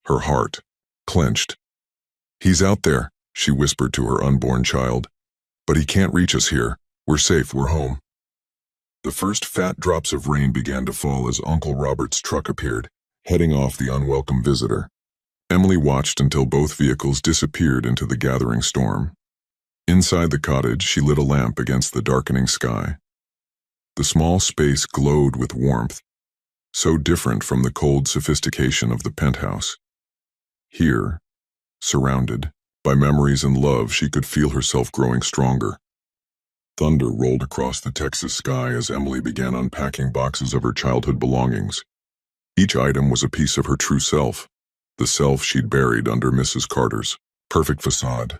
Her heart clenched. He's out there, she whispered to her unborn child. But he can't reach us here. We're safe, we're home. The first fat drops of rain began to fall as Uncle Robert's truck appeared, heading off the unwelcome visitor. Emily watched until both vehicles disappeared into the gathering storm. Inside the cottage, she lit a lamp against the darkening sky. The small space glowed with warmth, so different from the cold sophistication of the penthouse. Here, surrounded by memories and love, she could feel herself growing stronger. Thunder rolled across the Texas sky as Emily began unpacking boxes of her childhood belongings. Each item was a piece of her true self, the self she'd buried under Mrs. Carter's perfect facade.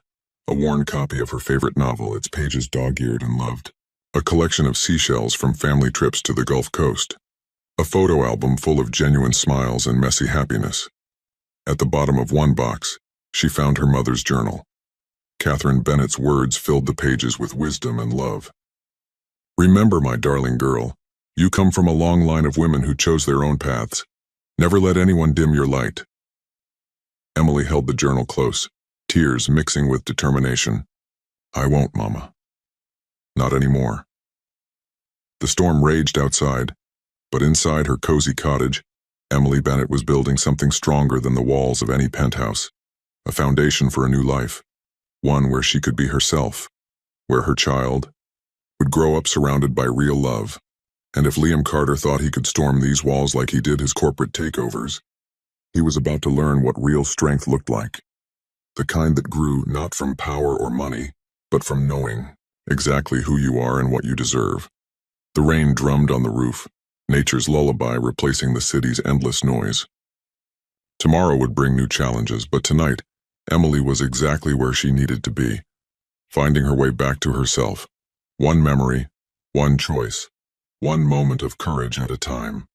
A worn copy of her favorite novel, its pages dog-eared and loved. A collection of seashells from family trips to the Gulf Coast. A photo album full of genuine smiles and messy happiness. At the bottom of one box, she found her mother's journal. Catherine Bennett's words filled the pages with wisdom and love. Remember, my darling girl, you come from a long line of women who chose their own paths. Never let anyone dim your light. Emily held the journal close, tears mixing with determination. I won't, Mama. Not anymore. The storm raged outside, but inside her cozy cottage, Emily Bennett was building something stronger than the walls of any penthouse. A foundation for a new life. One where she could be herself. Where her child would grow up surrounded by real love. And if Liam Carter thought he could storm these walls like he did his corporate takeovers, he was about to learn what real strength looked like. The kind that grew not from power or money, but from knowing exactly who you are and what you deserve. The rain drummed on the roof, nature's lullaby replacing the city's endless noise. Tomorrow would bring new challenges, but tonight, Emily was exactly where she needed to be, finding her way back to herself. One memory, one choice, one moment of courage at a time.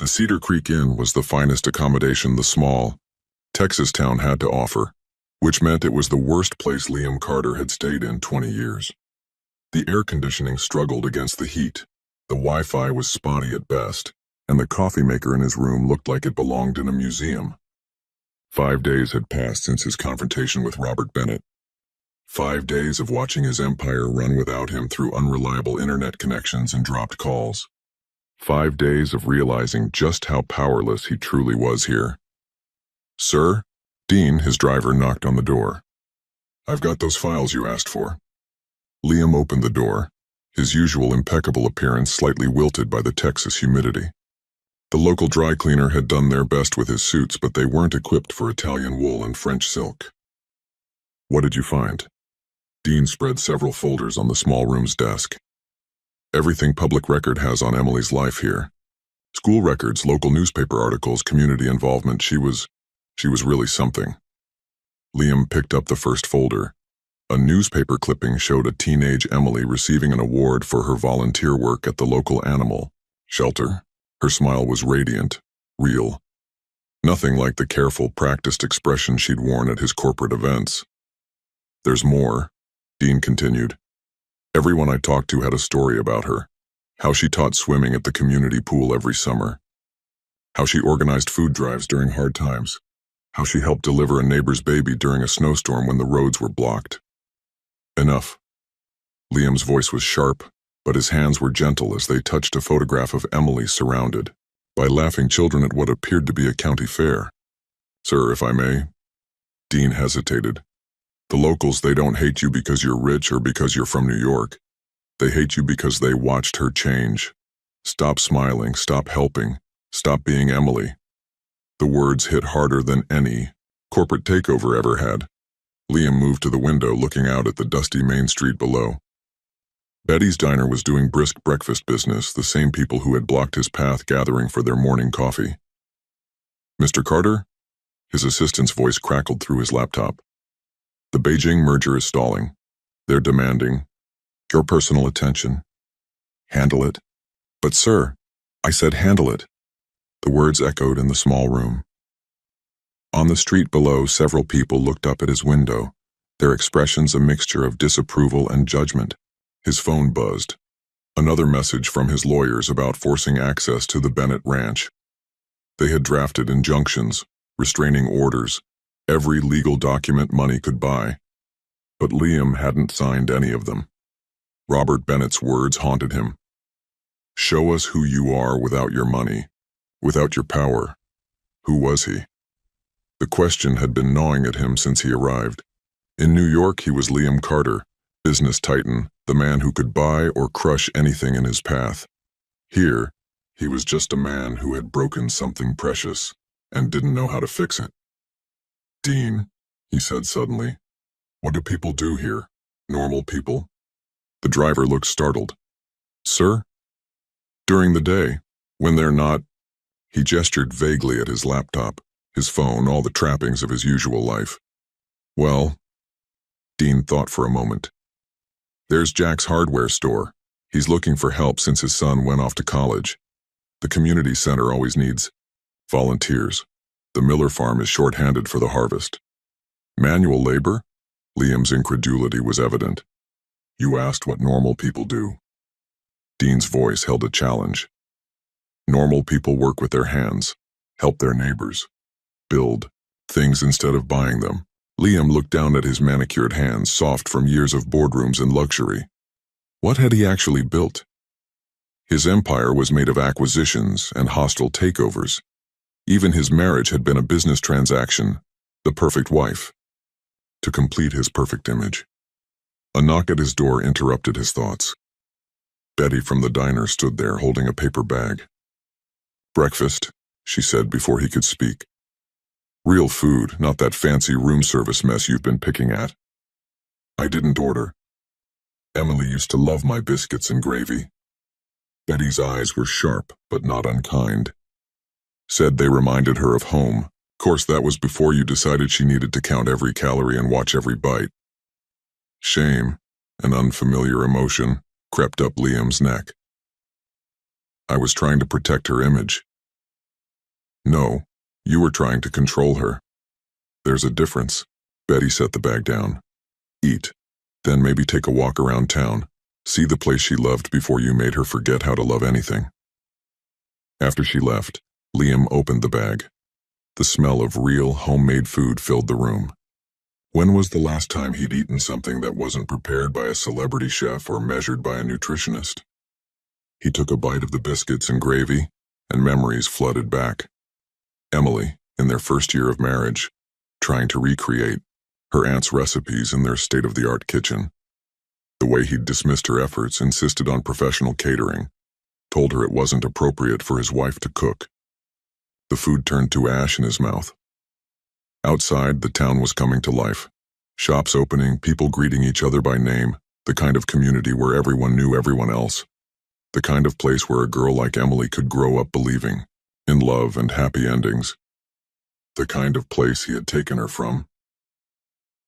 The Cedar Creek Inn was the finest accommodation the small Texas town had to offer, which meant it was the worst place Liam Carter had stayed in 20 years. The air conditioning struggled against the heat, the Wi-Fi was spotty at best, and the coffee maker in his room looked like it belonged in a museum. 5 days had passed since his confrontation with Robert Bennett. 5 days of watching his empire run without him through unreliable internet connections and dropped calls. 5 days of realizing just how powerless he truly was here. Sir? Dean, his driver, knocked on the door. I've got those files you asked for. Liam opened the door, his usual impeccable appearance slightly wilted by the Texas humidity. The local dry cleaner had done their best with his suits, but they weren't equipped for Italian wool and French silk. What did you find? Dean spread several folders on the small room's desk. Everything public record has on Emily's life here. School records, local newspaper articles, community involvement. She was really something. Liam picked up the first folder. A newspaper clipping showed a teenage Emily receiving an award for her volunteer work at the local animal shelter. Her smile was radiant, real. Nothing like the careful, practiced expression she'd worn at his corporate events. There's more, Dean continued. Everyone I talked to had a story about her. How she taught swimming at the community pool every summer. How she organized food drives during hard times. How she helped deliver a neighbor's baby during a snowstorm when the roads were blocked. Enough. Liam's voice was sharp, but his hands were gentle as they touched a photograph of Emily surrounded by laughing children at what appeared to be a county fair. Sir, if I may. Dean hesitated. The locals, they don't hate you because you're rich or because you're from New York. They hate you because they watched her change. Stop smiling, stop helping, stop being Emily. The words hit harder than any corporate takeover ever had. Liam moved to the window, looking out at the dusty main street below. Betty's diner was doing brisk breakfast business, the same people who had blocked his path gathering for their morning coffee. Mr. Carter? His assistant's voice crackled through his laptop. The Beijing merger is stalling. They're demanding your personal attention. Handle it. But sir, I said handle it. The words echoed in the small room. On the street below, several people looked up at his window, their expressions a mixture of disapproval and judgment. His phone buzzed. Another message from his lawyers about forcing access to the Bennett ranch. They had drafted injunctions, restraining orders, every legal document money could buy. But Liam hadn't signed any of them. Robert Bennett's words haunted him. Show us who you are without your money, without your power. Who was he? The question had been gnawing at him since he arrived. In New York, he was Liam Carter, business titan, the man who could buy or crush anything in his path. Here, he was just a man who had broken something precious and didn't know how to fix it. Dean, he said suddenly, what do people do here? Normal people? The driver looked startled. Sir? During the day, when they're not. He gestured vaguely at his laptop, his phone, all the trappings of his usual life. Well, Dean thought for a moment. There's Jack's hardware store. He's looking for help since his son went off to college. The community center always needs volunteers. The Miller farm is short-handed for the harvest. Manual labor? Liam's incredulity was evident. You asked what normal people do. Dean's voice held a challenge. Normal people work with their hands, help their neighbors, build things instead of buying them. Liam looked down at his manicured hands, soft from years of boardrooms and luxury. What had he actually built? His empire was made of acquisitions and hostile takeovers. Even his marriage had been a business transaction, the perfect wife, to complete his perfect image. A knock at his door interrupted his thoughts. Betty from the diner stood there holding a paper bag. Breakfast, she said before he could speak. Real food, not that fancy room service mess you've been picking at. I didn't order. Emily used to love my biscuits and gravy. Betty's eyes were sharp, but not unkind. Said they reminded her of home. Course that was before you decided she needed to count every calorie and watch every bite. Shame, an unfamiliar emotion, crept up Liam's neck. I was trying to protect her image. No, you were trying to control her. There's a difference. Betty set the bag down. Eat, then maybe take a walk around town. See the place she loved before you made her forget how to love anything. After she left, Liam opened the bag. The smell of real, homemade food filled the room. When was the last time he'd eaten something that wasn't prepared by a celebrity chef or measured by a nutritionist? He took a bite of the biscuits and gravy, and memories flooded back. Emily, in their first year of marriage, trying to recreate her aunt's recipes in their state-of-the-art kitchen. The way he'd dismissed her efforts, insisted on professional catering, told her it wasn't appropriate for his wife to cook. The food turned to ash in his mouth. Outside, the town was coming to life. Shops opening, people greeting each other by name, the kind of community where everyone knew everyone else. The kind of place where a girl like Emily could grow up believing in love and happy endings. The kind of place he had taken her from.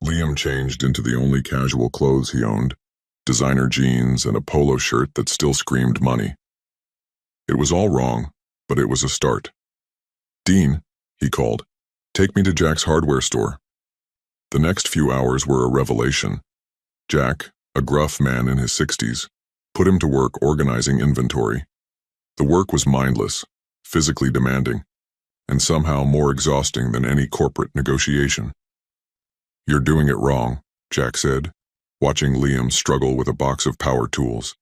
Liam changed into the only casual clothes he owned, designer jeans and a polo shirt that still screamed money. It was all wrong, but it was a start. Dean, he called, take me to Jack's hardware store. The next few hours were a revelation. Jack, a gruff man in his 60s, put him to work organizing inventory. The work was mindless, physically demanding, and somehow more exhausting than any corporate negotiation. You're doing it wrong, Jack said, watching Liam struggle with a box of power tools.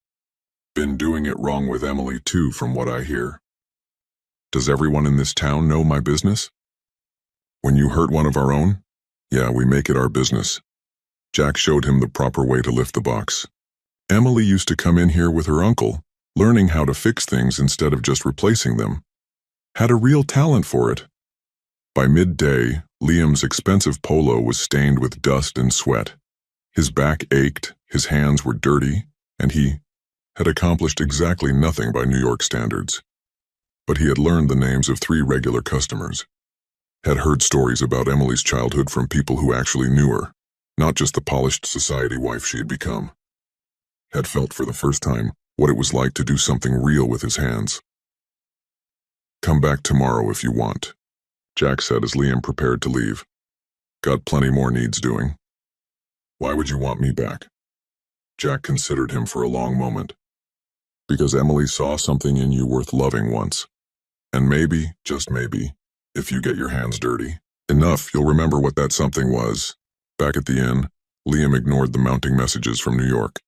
Been doing it wrong with Emily too, from what I hear. Does everyone in this town know my business? When you hurt one of our own? Yeah, we make it our business. Jack showed him the proper way to lift the box. Emily used to come in here with her uncle, learning how to fix things instead of just replacing them. Had a real talent for it. By midday, Liam's expensive polo was stained with dust and sweat. His back ached, his hands were dirty, and he had accomplished exactly nothing by New York standards. But he had learned the names of 3 regular customers. Had heard stories about Emily's childhood from people who actually knew her, not just the polished society wife she had become. Had felt for the first time what it was like to do something real with his hands. Come back tomorrow if you want, Jack said as Liam prepared to leave. Got plenty more needs doing. Why would you want me back? Jack considered him for a long moment. Because Emily saw something in you worth loving once. And maybe, just maybe, if you get your hands dirty enough, you'll remember what that something was. Back at the inn, Liam ignored the mounting messages from New York.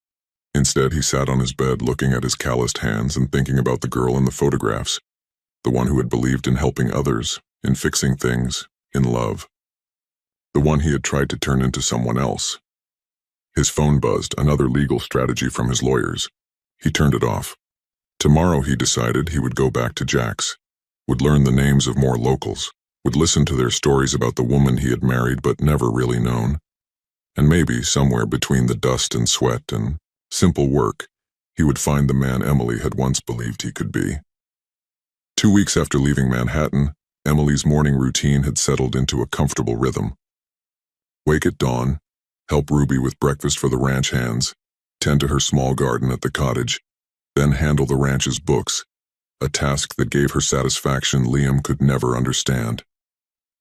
Instead, he sat on his bed looking at his calloused hands and thinking about the girl in the photographs. The one who had believed in helping others, in fixing things, in love. The one he had tried to turn into someone else. His phone buzzed, another legal strategy from his lawyers. He turned it off. Tomorrow, he decided, he would go back to Jack's, would learn the names of more locals, would listen to their stories about the woman he had married but never really known. And maybe, somewhere between the dust and sweat and simple work, he would find the man Emily had once believed he could be. 2 weeks after leaving Manhattan, Emily's morning routine had settled into a comfortable rhythm. Wake at dawn, help Ruby with breakfast for the ranch hands, tend to her small garden at the cottage, then handle the ranch's books, a task that gave her satisfaction Liam could never understand.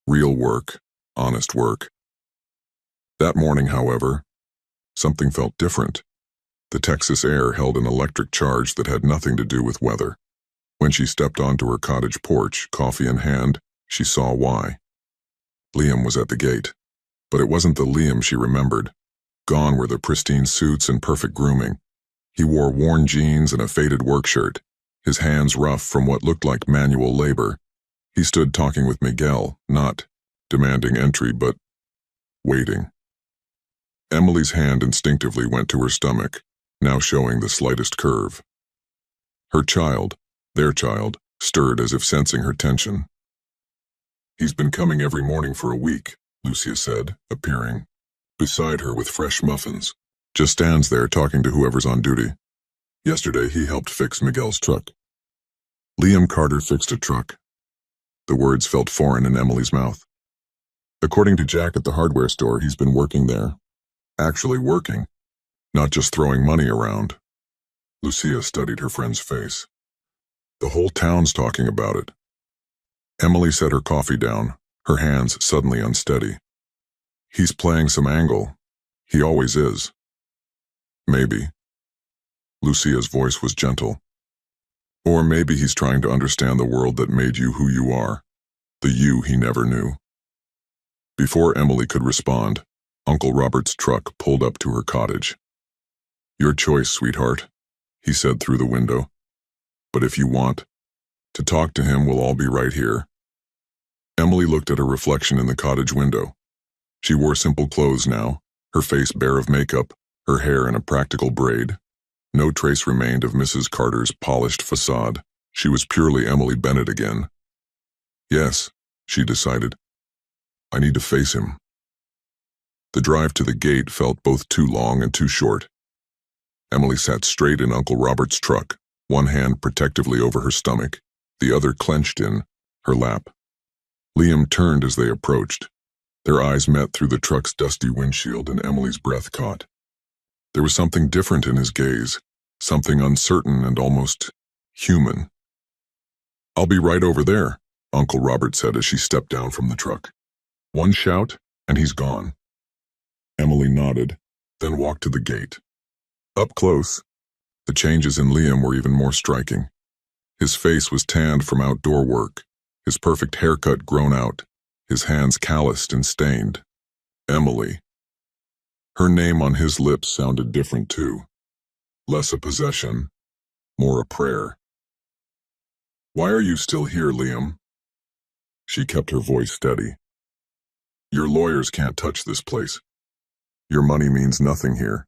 Real work, honest work. That morning, however, something felt different. The Texas air held an electric charge that had nothing to do with weather. When she stepped onto her cottage porch, coffee in hand, she saw why. Liam was at the gate. But it wasn't the Liam she remembered. Gone were the pristine suits and perfect grooming. He wore worn jeans and a faded work shirt, his hands rough from what looked like manual labor. He stood talking with Miguel, not demanding entry, but waiting. Emily's hand instinctively went to her stomach, now showing the slightest curve. Her child, their child, stirred as if sensing her tension. "He's been coming every morning for a week," Lucia said, appearing beside her with fresh muffins. "Just stands there talking to whoever's on duty. Yesterday he helped fix Miguel's truck." Liam Carter fixed a truck. The words felt foreign in Emily's mouth. "According to Jack at the hardware store, he's been working there. Actually working, not just throwing money around." Lucia studied her friend's face. "The whole town's talking about it." Emily set her coffee down, her hands suddenly unsteady. "He's playing some angle. He always is." "Maybe." Lucia's voice was gentle. "Or maybe he's trying to understand the world that made you who you are, the you he never knew." Before Emily could respond, Uncle Robert's truck pulled up to her cottage. "Your choice, sweetheart," he said through the window. "But if you want to talk to him, we'll all be right here." Emily looked at her reflection in the cottage window. She wore simple clothes now, her face bare of makeup, her hair in a practical braid. No trace remained of Mrs. Carter's polished facade. She was purely Emily Bennett again. "Yes," she decided. "I need to face him." The drive to the gate felt both too long and too short. Emily sat straight in Uncle Robert's truck, one hand protectively over her stomach, the other clenched in her lap. Liam turned as they approached. Their eyes met through the truck's dusty windshield and Emily's breath caught. There was something different in his gaze, something uncertain and almost human. "I'll be right over there," Uncle Robert said as she stepped down from the truck. One shout, and he's gone. Emily nodded, then walked to the gate. Up close, the changes in Liam were even more striking. His face was tanned from outdoor work, his perfect haircut grown out, his hands calloused and stained. Emily. Her name on his lips sounded different too. Less a possession, more a prayer. "Why are you still here, Liam?" She kept her voice steady. "Your lawyers can't touch this place. Your money means nothing here.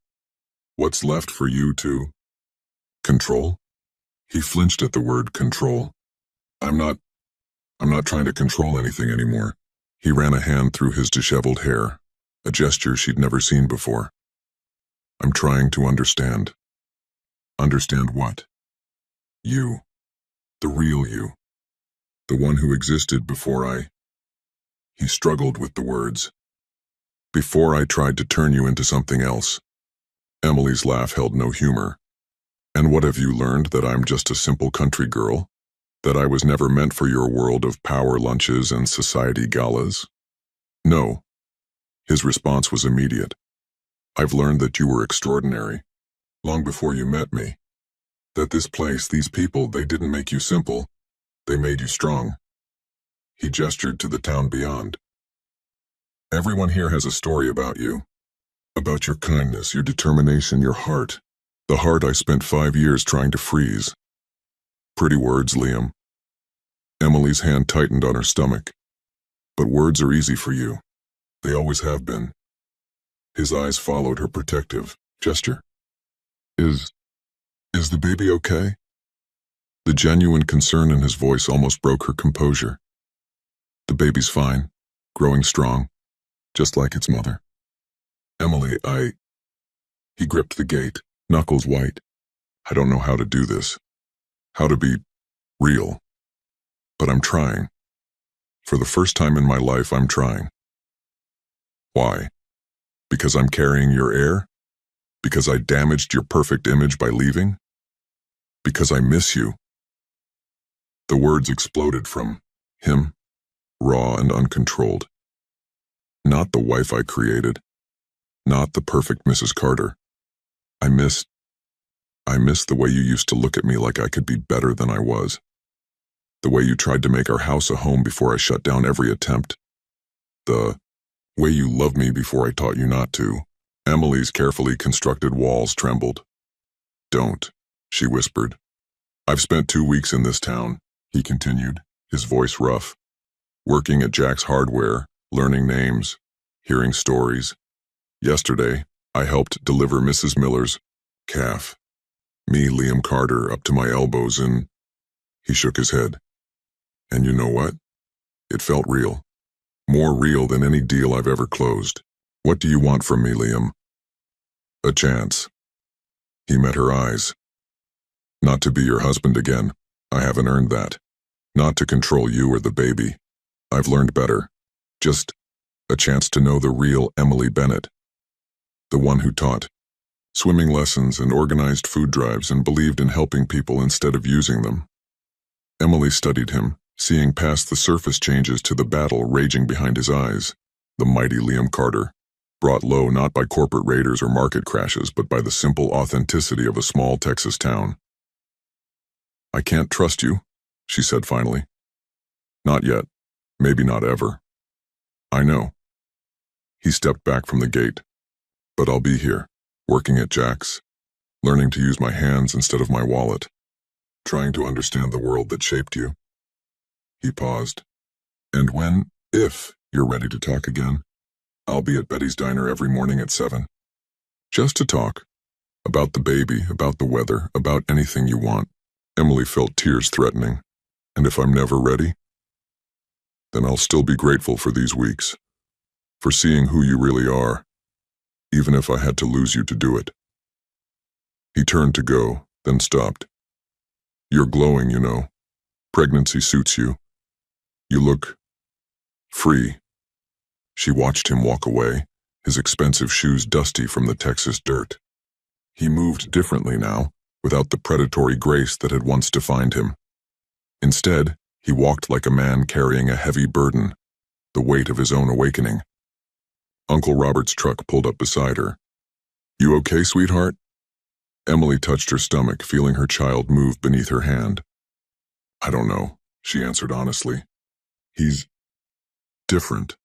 What's left for you to control?" He flinched at the word control. I'm not trying to control anything anymore." He ran a hand through his disheveled hair, a gesture she'd never seen before. "I'm trying to understand." "Understand what?" "You. The real you. The one who existed before I..." He struggled with the words. "Before I tried to turn you into something else." Emily's laugh held no humor. "And what have you learned, that I'm just a simple country girl? That I was never meant for your world of power lunches and society galas?" "No." His response was immediate. "I've learned that you were extraordinary, long before you met me. That this place, these people, they didn't make you simple. They made you strong." He gestured to the town beyond. "Everyone here has a story about you. About your kindness, your determination, your heart. The heart I spent 5 years trying to freeze." "Pretty words, Liam." Emily's hand tightened on her stomach. "But words are easy for you. They always have been." His eyes followed her protective gesture. Is the baby okay?" The genuine concern in his voice almost broke her composure. "The baby's fine, growing strong, just like its mother." "Emily, He gripped the gate, knuckles white. "I don't know how to do this. How to be real. But I'm trying. For the first time in my life, I'm trying." "Why?" Because I'm carrying your air? Because I damaged your perfect image by leaving? Because I miss you." The words exploded from him, raw and uncontrolled. Not the wife I created. Not the perfect Mrs. Carter. I miss the way you used to look at me like I could be better than I was. The way you tried to make our house a home before I shut down every attempt. The way you loved me before I taught you not to. Emily's carefully constructed walls trembled. "Don't," she whispered. "I've spent 2 weeks in this town," he continued, his voice rough. "Working at Jack's Hardware, learning names, hearing stories. Yesterday, I helped deliver Mrs. Miller's calf. Me, Liam Carter, up to my elbows in—" He shook his head. "And you know what? It felt real. More real than any deal I've ever closed. What do you want from me, Liam?" "A chance." He met her eyes. "Not to be your husband again. I haven't earned that. Not to control you or the baby. I've learned better. Just a chance to know the real Emily Bennett. The one who taught swimming lessons and organized food drives and believed in helping people instead of using them." Emily studied him, seeing past the surface changes to the battle raging behind his eyes. The mighty Liam Carter, brought low not by corporate raiders or market crashes, but by the simple authenticity of a small Texas town. "I can't trust you," she said finally. "Not yet. Maybe not ever." "I know." He stepped back from the gate. "But I'll be here, working at Jack's, learning to use my hands instead of my wallet, trying to understand the world that shaped you." He paused. "And if you're ready to talk again, I'll be at Betty's Diner every morning at 7. Just to talk. About the baby, about the weather, about anything you want." Emily felt tears threatening. "And if I'm never ready, then I'll still be grateful for these weeks, for seeing who you really are, even if I had to lose you to do it." He turned to go, then stopped. "You're glowing, you know. Pregnancy suits you. You look free." She watched him walk away, his expensive shoes dusty from the Texas dirt. He moved differently now, without the predatory grace that had once defined him. Instead, he walked like a man carrying a heavy burden, the weight of his own awakening. Uncle Robert's truck pulled up beside her. "You okay, sweetheart?" Emily touched her stomach, feeling her child move beneath her hand. "I don't know," she answered honestly. "He's different."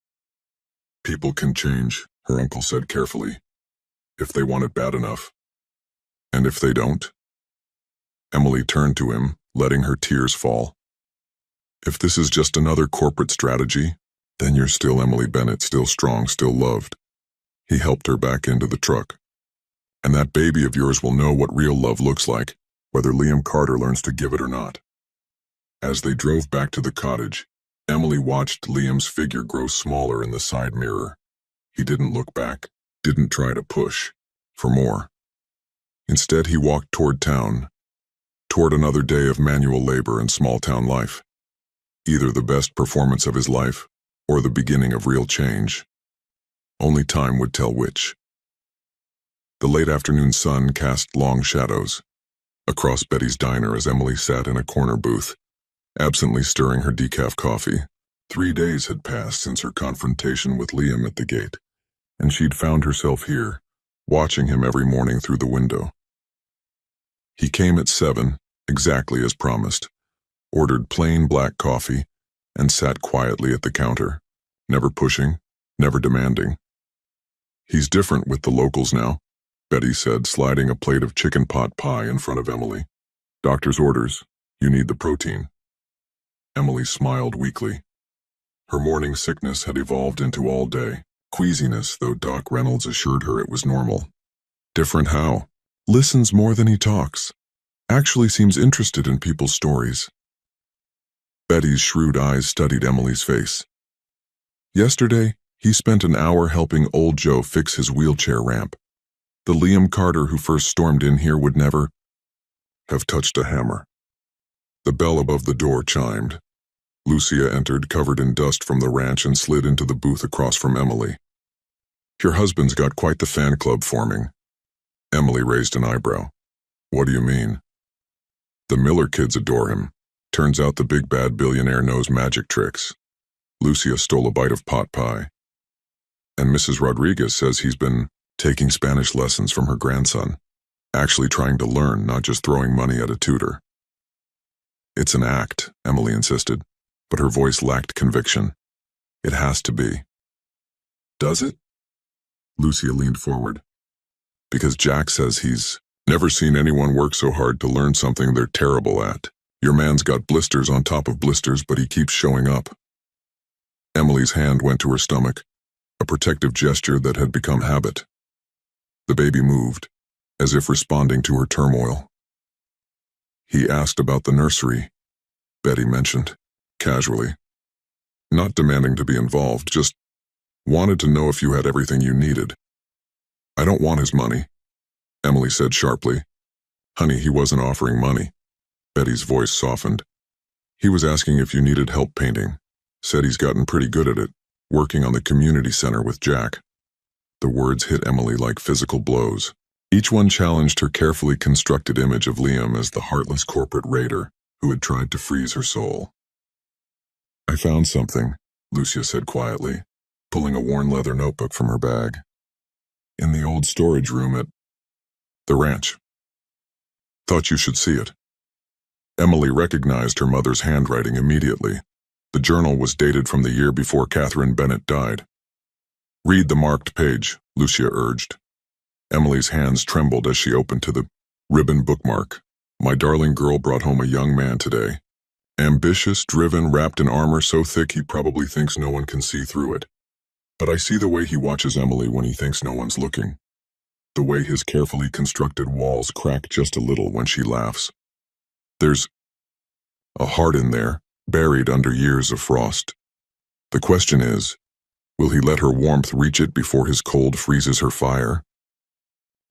"People can change," her uncle said carefully, "if they want it bad enough. And if they don't?" Emily turned to him, letting her tears fall. "If this is just another corporate strategy, then you're still Emily Bennett, still strong, still loved." He helped her back into the truck. "And that baby of yours will know what real love looks like, whether Liam Carter learns to give it or not." As they drove back to the cottage, Emily watched Liam's figure grow smaller in the side mirror. He didn't look back, didn't try to push for more. Instead, he walked toward town, toward another day of manual labor and small-town life. Either the best performance of his life, or the beginning of real change. Only time would tell which. The late afternoon sun cast long shadows across Betty's Diner as Emily sat in a corner booth, absently stirring her decaf coffee. 3 days had passed since her confrontation with Liam at the gate, and she'd found herself here, watching him every morning through the window. He came at 7, exactly as promised, ordered plain black coffee, and sat quietly at the counter, never pushing, never demanding. "He's different with the locals now," Betty said, sliding a plate of chicken pot pie in front of Emily. "Doctor's orders. You need the protein." Emily smiled weakly. Her morning sickness had evolved into all-day queasiness, though Doc Reynolds assured her it was normal. "Different how?" "Listens more than he talks. Actually seems interested in people's stories." Betty's shrewd eyes studied Emily's face. "Yesterday, he spent an hour helping old Joe fix his wheelchair ramp. The Liam Carter who first stormed in here would never have touched a hammer." The bell above the door chimed. Lucia entered, covered in dust from the ranch, and slid into the booth across from Emily. Your husband's got quite the fan club forming. Emily raised an eyebrow. What do you mean? The Miller kids adore him. Turns out the big bad billionaire knows magic tricks. Lucia stole a bite of pot pie. And Mrs. Rodriguez says he's been taking Spanish lessons from her grandson, actually trying to learn, not just throwing money at a tutor. It's an act, Emily insisted, but her voice lacked conviction. It has to be. Does it? Lucia leaned forward. Because Jack says he's never seen anyone work so hard to learn something they're terrible at. Your man's got blisters on top of blisters, but he keeps showing up. Emily's hand went to her stomach, a protective gesture that had become habit. The baby moved, as if responding to her turmoil. He asked about the nursery, Betty mentioned, casually. Not demanding to be involved, just wanted to know if you had everything you needed. I don't want his money, Emily said sharply. Honey, he wasn't offering money. Betty's voice softened. He was asking if you needed help painting. Said he's gotten pretty good at it, working on the community center with Jack. The words hit Emily like physical blows. Each one challenged her carefully constructed image of Liam as the heartless corporate raider who had tried to freeze her soul. I found something, Lucia said quietly, pulling a worn leather notebook from her bag. In the old storage room at the ranch. Thought you should see it. Emily recognized her mother's handwriting immediately. The journal was dated from the year before Catherine Bennett died. Read the marked page, Lucia urged. Emily's hands trembled as she opened to the ribbon bookmark. My darling girl brought home a young man today. Ambitious, driven, wrapped in armor so thick he probably thinks no one can see through it. But I see the way he watches Emily when he thinks no one's looking. The way his carefully constructed walls crack just a little when she laughs. There's a heart in there, buried under years of frost. The question is, will he let her warmth reach it before his cold freezes her fire?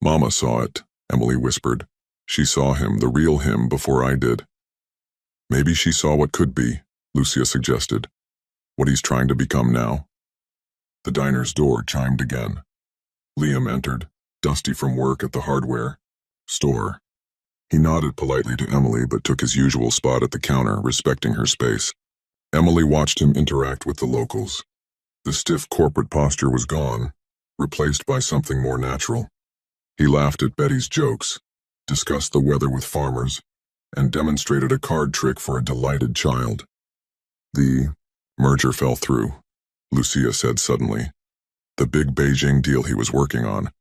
Mama saw it, Emily whispered. She saw him, the real him, before I did. Maybe she saw what could be, Lucia suggested. What he's trying to become now. The diner's door chimed again. Liam entered, dusty from work at the hardware store. He nodded politely to Emily but took his usual spot at the counter, respecting her space. Emily watched him interact with the locals. The stiff corporate posture was gone, replaced by something more natural. He laughed at Betty's jokes, discussed the weather with farmers, and demonstrated a card trick for a delighted child. The merger fell through, Lucia said suddenly. The big Beijing deal he was working on.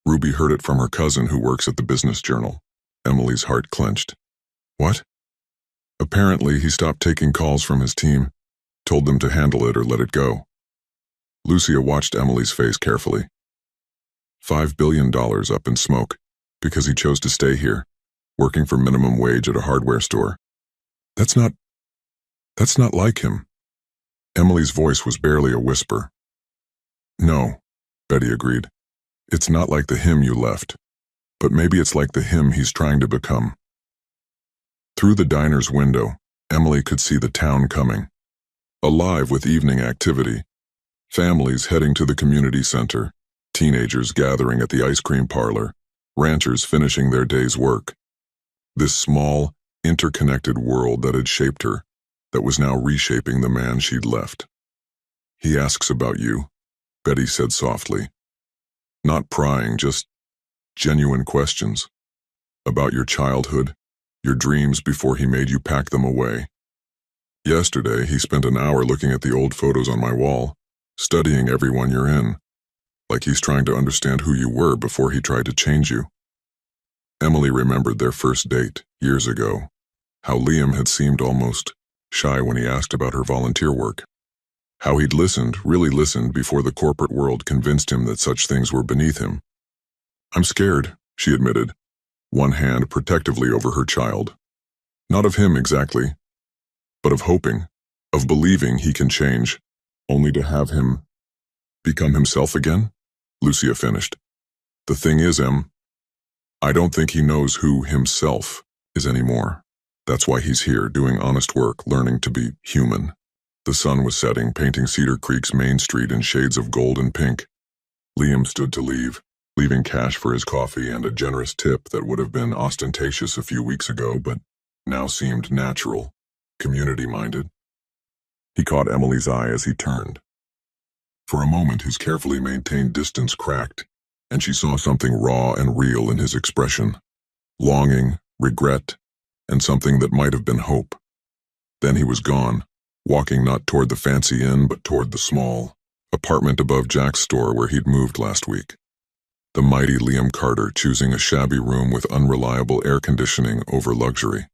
Ruby heard it from her cousin who works at the Business Journal. Emily's heart clenched. What? Apparently, he stopped taking calls from his team, told them to handle it or let it go. Lucia watched Emily's face carefully. $5 billion up in smoke, because he chose to stay here, working for minimum wage at a hardware store. That's not like him. Emily's voice was barely a whisper. No, Betty agreed. It's not like the him you left. But maybe it's like the him he's trying to become. Through the diner's window, Emily could see the town coming. Alive with evening activity. Families heading to the community center. Teenagers gathering at the ice cream parlor. Ranchers finishing their day's work. This small, interconnected world that had shaped her, that was now reshaping the man she'd left. He asks about you, Betty said softly. Not prying, just genuine questions. About your childhood, your dreams before he made you pack them away. Yesterday, he spent an hour looking at the old photos on my wall, studying everyone you're in, like he's trying to understand who you were before he tried to change you. Emily remembered their first date, years ago, how Liam had seemed almost shy when he asked about her volunteer work. How he'd listened, really listened, before the corporate world convinced him that such things were beneath him. I'm scared, she admitted, one hand protectively over her child. Not of him exactly, but of hoping, of believing he can change, only to have him become himself again, Lucia finished. The thing is, I don't think he knows who himself is anymore. That's why he's here, doing honest work, learning to be human. The sun was setting, painting Cedar Creek's main street in shades of gold and pink. Liam stood to leave, leaving cash for his coffee and a generous tip that would have been ostentatious a few weeks ago, but now seemed natural, community-minded. He caught Emily's eye as he turned. For a moment, his carefully maintained distance cracked, and she saw something raw and real in his expression. Longing, regret, and something that might have been hope. Then he was gone, walking not toward the fancy inn but toward the small apartment above Jack's store where he'd moved last week. The mighty Liam Carter choosing a shabby room with unreliable air conditioning over luxury.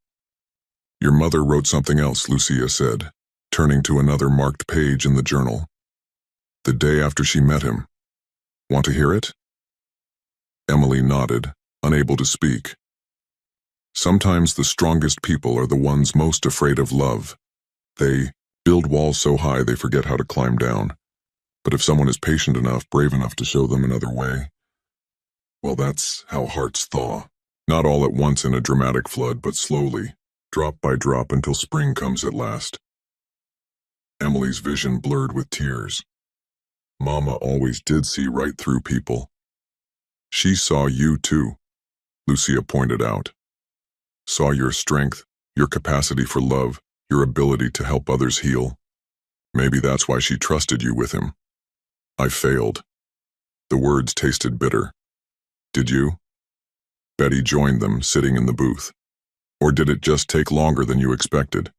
"Your mother wrote something else," Lucia said, turning to another marked page in the journal. "The day after she met him. Want to hear it?" Emily nodded, unable to speak. Sometimes the strongest people are the ones most afraid of love. They build walls so high they forget how to climb down. But if someone is patient enough, brave enough to show them another way, well, that's how hearts thaw. Not all at once in a dramatic flood, but slowly, drop by drop until spring comes at last. Emily's vision blurred with tears. Mama always did see right through people. "She saw you too," Lucia pointed out. "Saw your strength, your capacity for love, your ability to help others heal. Maybe that's why she trusted you with him." "I failed." The words tasted bitter. "Did you?" Betty joined them, sitting in the booth. "Or did it just take longer than you expected?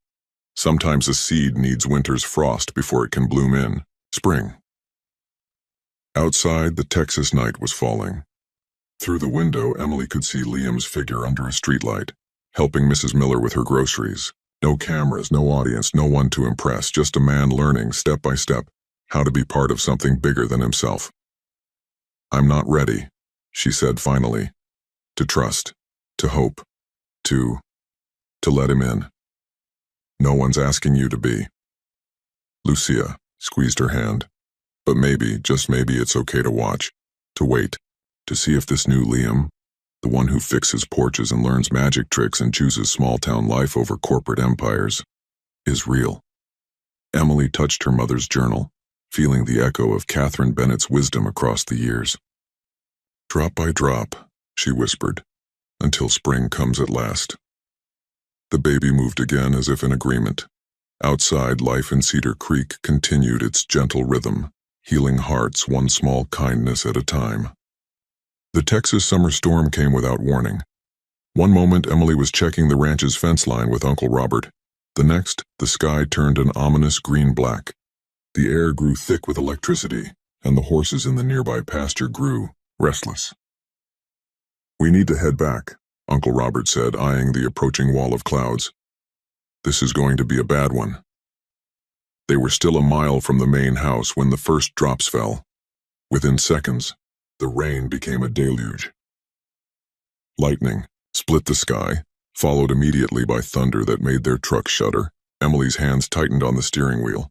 Sometimes a seed needs winter's frost before it can bloom in spring." Outside, the Texas night was falling. Through the window, Emily could see Liam's figure under a streetlight, helping Mrs. Miller with her groceries. No cameras, no audience, no one to impress, just a man learning, step by step, how to be part of something bigger than himself. "I'm not ready," she said finally. "To trust, to hope, to let him in. No one's asking you to be." Lucia squeezed her hand. "But maybe, just maybe, it's okay to watch, to wait, to see if this new Liam, the one who fixes porches and learns magic tricks and chooses small-town life over corporate empires, is real." Emily touched her mother's journal, feeling the echo of Catherine Bennett's wisdom across the years. "Drop by drop," she whispered, "until spring comes at last." The baby moved again as if in agreement. Outside, life in Cedar Creek continued its gentle rhythm, healing hearts one small kindness at a time. The Texas summer storm came without warning. One moment, Emily was checking the ranch's fence line with Uncle Robert. The next, the sky turned an ominous green-black. The air grew thick with electricity, and the horses in the nearby pasture grew restless. "We need to head back," Uncle Robert said, eyeing the approaching wall of clouds. "This is going to be a bad one." They were still a mile from the main house when the first drops fell. Within seconds, the rain became a deluge. Lightning split the sky, followed immediately by thunder that made their truck shudder. Emily's hands tightened on the steering wheel.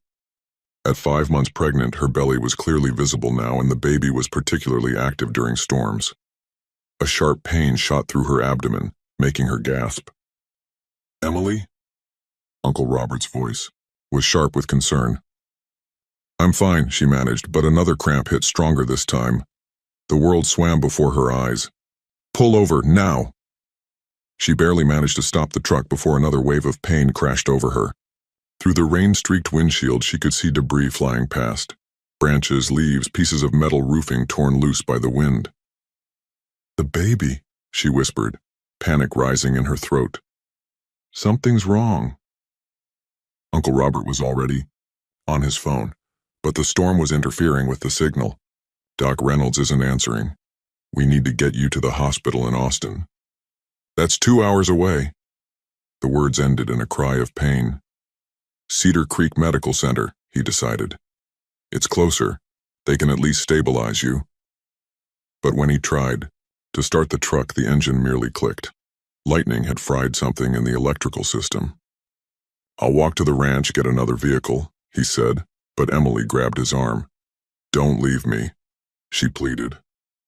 At 5 months pregnant, her belly was clearly visible now, and the baby was particularly active during storms. A sharp pain shot through her abdomen, making her gasp. "Emily?" Uncle Robert's voice was sharp with concern. "I'm fine," she managed, but another cramp hit stronger this time. The world swam before her eyes. "Pull over, now!" She barely managed to stop the truck before another wave of pain crashed over her. Through the rain-streaked windshield, she could see debris flying past. Branches, leaves, pieces of metal roofing torn loose by the wind. "The baby," she whispered, panic rising in her throat. "Something's wrong." Uncle Robert was already on his phone, but the storm was interfering with the signal. "Doc Reynolds isn't answering. We need to get you to the hospital in Austin." "That's 2 hours away." The words ended in a cry of pain. "Cedar Creek Medical Center," he decided. "It's closer. They can at least stabilize you." But when he tried to start the truck, the engine merely clicked. Lightning had fried something in the electrical system. "I'll walk to the ranch, get another vehicle," he said, but Emily grabbed his arm. "Don't leave me," she pleaded,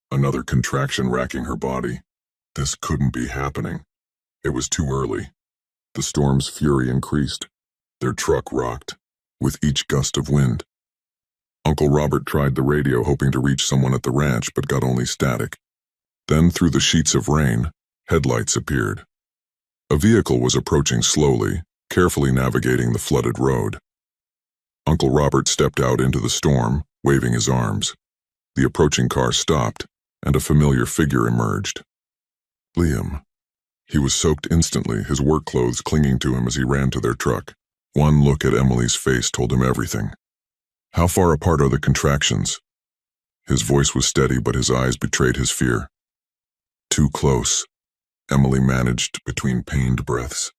another contraction racking her body. This couldn't be happening. It was too early. The storm's fury increased. Their truck rocked with each gust of wind. Uncle Robert tried the radio hoping to reach someone at the ranch but got only static. Then through the sheets of rain, headlights appeared. A vehicle was approaching slowly, carefully navigating the flooded road. Uncle Robert stepped out into the storm, waving his arms. The approaching car stopped, and a familiar figure emerged. Liam. He was soaked instantly, his work clothes clinging to him as he ran to their truck. One look at Emily's face told him everything. How far apart are the contractions? His voice was steady, but his eyes betrayed his fear. Too close, Emily managed between pained breaths.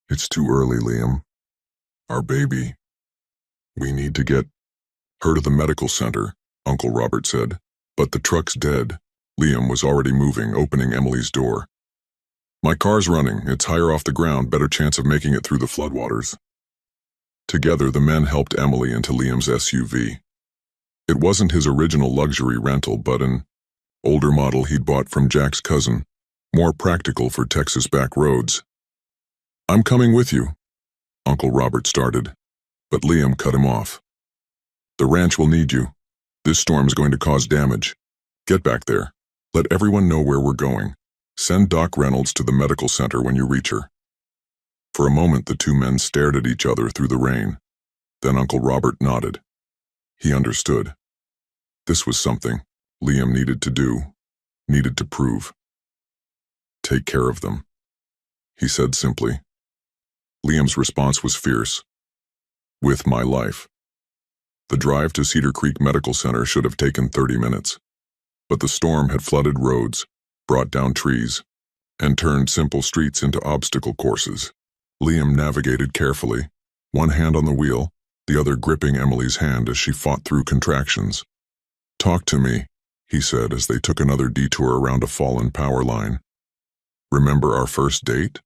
It's too early, Liam. Our baby. We need to get her to the medical center, Uncle Robert said. But the truck's dead. Liam was already moving, opening Emily's door. My car's running. It's higher off the ground, better chance of making it through the floodwaters. Together, the men helped Emily into Liam's SUV. It wasn't his original luxury rental, but an older model he'd bought from Jack's cousin, more practical for Texas back roads. I'm coming with you, Uncle Robert started, but Liam cut him off. The ranch will need you. This storm's going to cause damage. Get back there. Let everyone know where we're going. Send Doc Reynolds to the medical center when you reach her. For a moment, the two men stared at each other through the rain. Then Uncle Robert nodded. He understood. This was something Liam needed to do, needed to prove. Take care of them, he said simply. Liam's response was fierce. With my life. The drive to Cedar Creek Medical Center should have taken 30 minutes. But the storm had flooded roads, brought down trees, and turned simple streets into obstacle courses. Liam navigated carefully, one hand on the wheel, the other gripping Emily's hand as she fought through contractions. Talk to me, he said as they took another detour around a fallen power line. Remember our first date?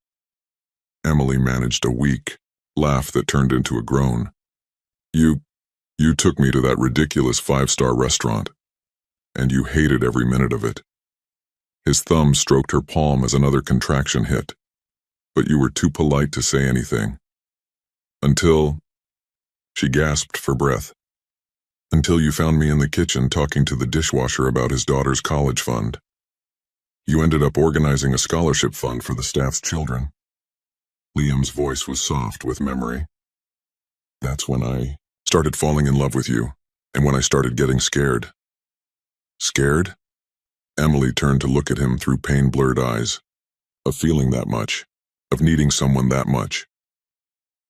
Emily managed a weak laugh that turned into a groan. You took me to that ridiculous 5-star restaurant, and you hated every minute of it. His thumb stroked her palm as another contraction hit, but you were too polite to say anything. Until, she gasped for breath, until you found me in the kitchen talking to the dishwasher about his daughter's college fund. You ended up organizing a scholarship fund for the staff's children. Liam's voice was soft with memory. That's when I started falling in love with you, and when I started getting scared. Scared? Emily turned to look at him through pain-blurred eyes. Of feeling that much, of needing someone that much.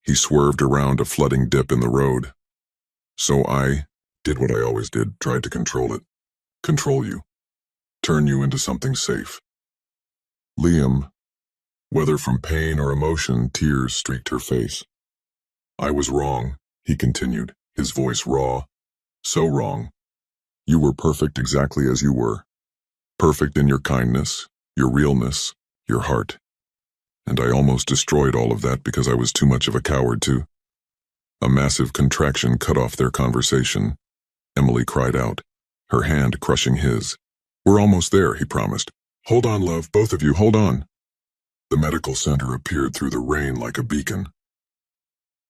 He swerved around a flooding dip in the road. So I did what I always did, tried to control it. Control you. Turn you into something safe. Liam, whether from pain or emotion, tears streaked her face. I was wrong, he continued, his voice raw. So wrong. You were perfect exactly as you were. Perfect in your kindness, your realness, your heart. And I almost destroyed all of that because I was too much of a coward to. A massive contraction cut off their conversation. Emily cried out, her hand crushing his. We're almost there, he promised. Hold on, love, both of you, hold on. The medical center appeared through the rain like a beacon.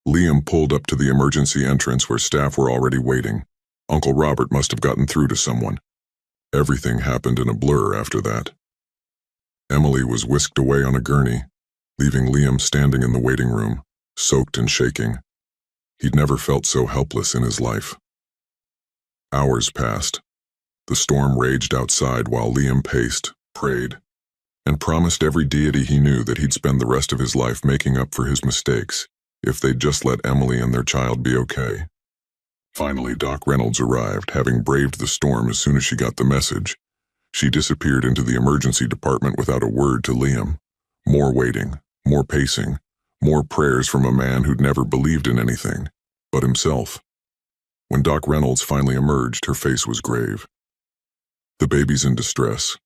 Liam pulled up to the emergency entrance where staff were already waiting. Uncle Robert must have gotten through to someone. Everything happened in a blur after that. Emily was whisked away on a gurney, leaving Liam standing in the waiting room, soaked and shaking. He'd never felt so helpless in his life. Hours passed. The storm raged outside while Liam paced, prayed, and promised every deity he knew that he'd spend the rest of his life making up for his mistakes, if they'd just let Emily and their child be okay. Finally, Doc Reynolds arrived, having braved the storm as soon as she got the message. She disappeared into the emergency department without a word to Liam. More waiting, more pacing, more prayers from a man who'd never believed in anything but himself. When Doc Reynolds finally emerged, her face was grave. The baby's in distress.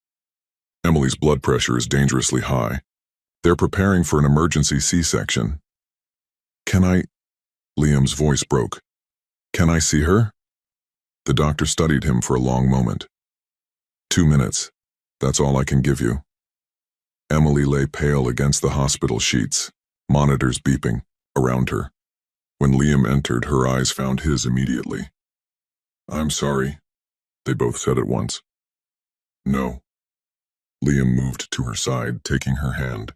Emily's blood pressure is dangerously high. They're preparing for an emergency C-section. Can I? Liam's voice broke. Can I see her? The doctor studied him for a long moment. 2 minutes. That's all I can give you. Emily lay pale against the hospital sheets, monitors beeping around her. When Liam entered, her eyes found his immediately. I'm sorry, they both said at once. No. Liam moved to her side, taking her hand.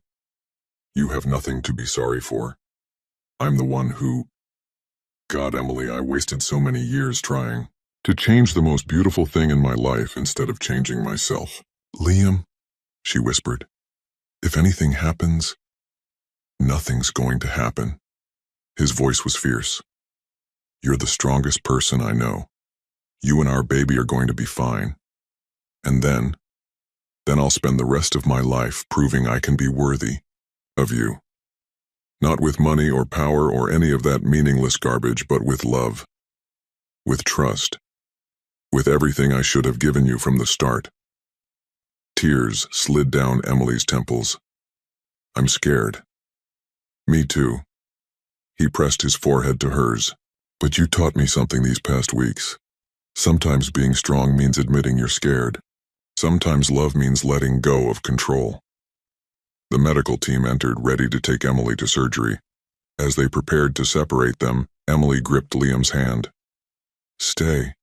You have nothing to be sorry for. I'm the one who... God, Emily, I wasted so many years trying to change the most beautiful thing in my life instead of changing myself. Liam, she whispered, if anything happens, nothing's going to happen. His voice was fierce. You're the strongest person I know. You and our baby are going to be fine. And then I'll spend the rest of my life proving I can be worthy of you. Not with money or power or any of that meaningless garbage, but with love, with trust, with everything I should have given you from the start. Tears slid down Emily's temples. I'm scared. Me too. He pressed his forehead to hers. But you taught me something these past weeks. Sometimes being strong means admitting you're scared. Sometimes love means letting go of control. The medical team entered, ready to take Emily to surgery. As they prepared to separate them, Emily gripped Liam's hand. Stay,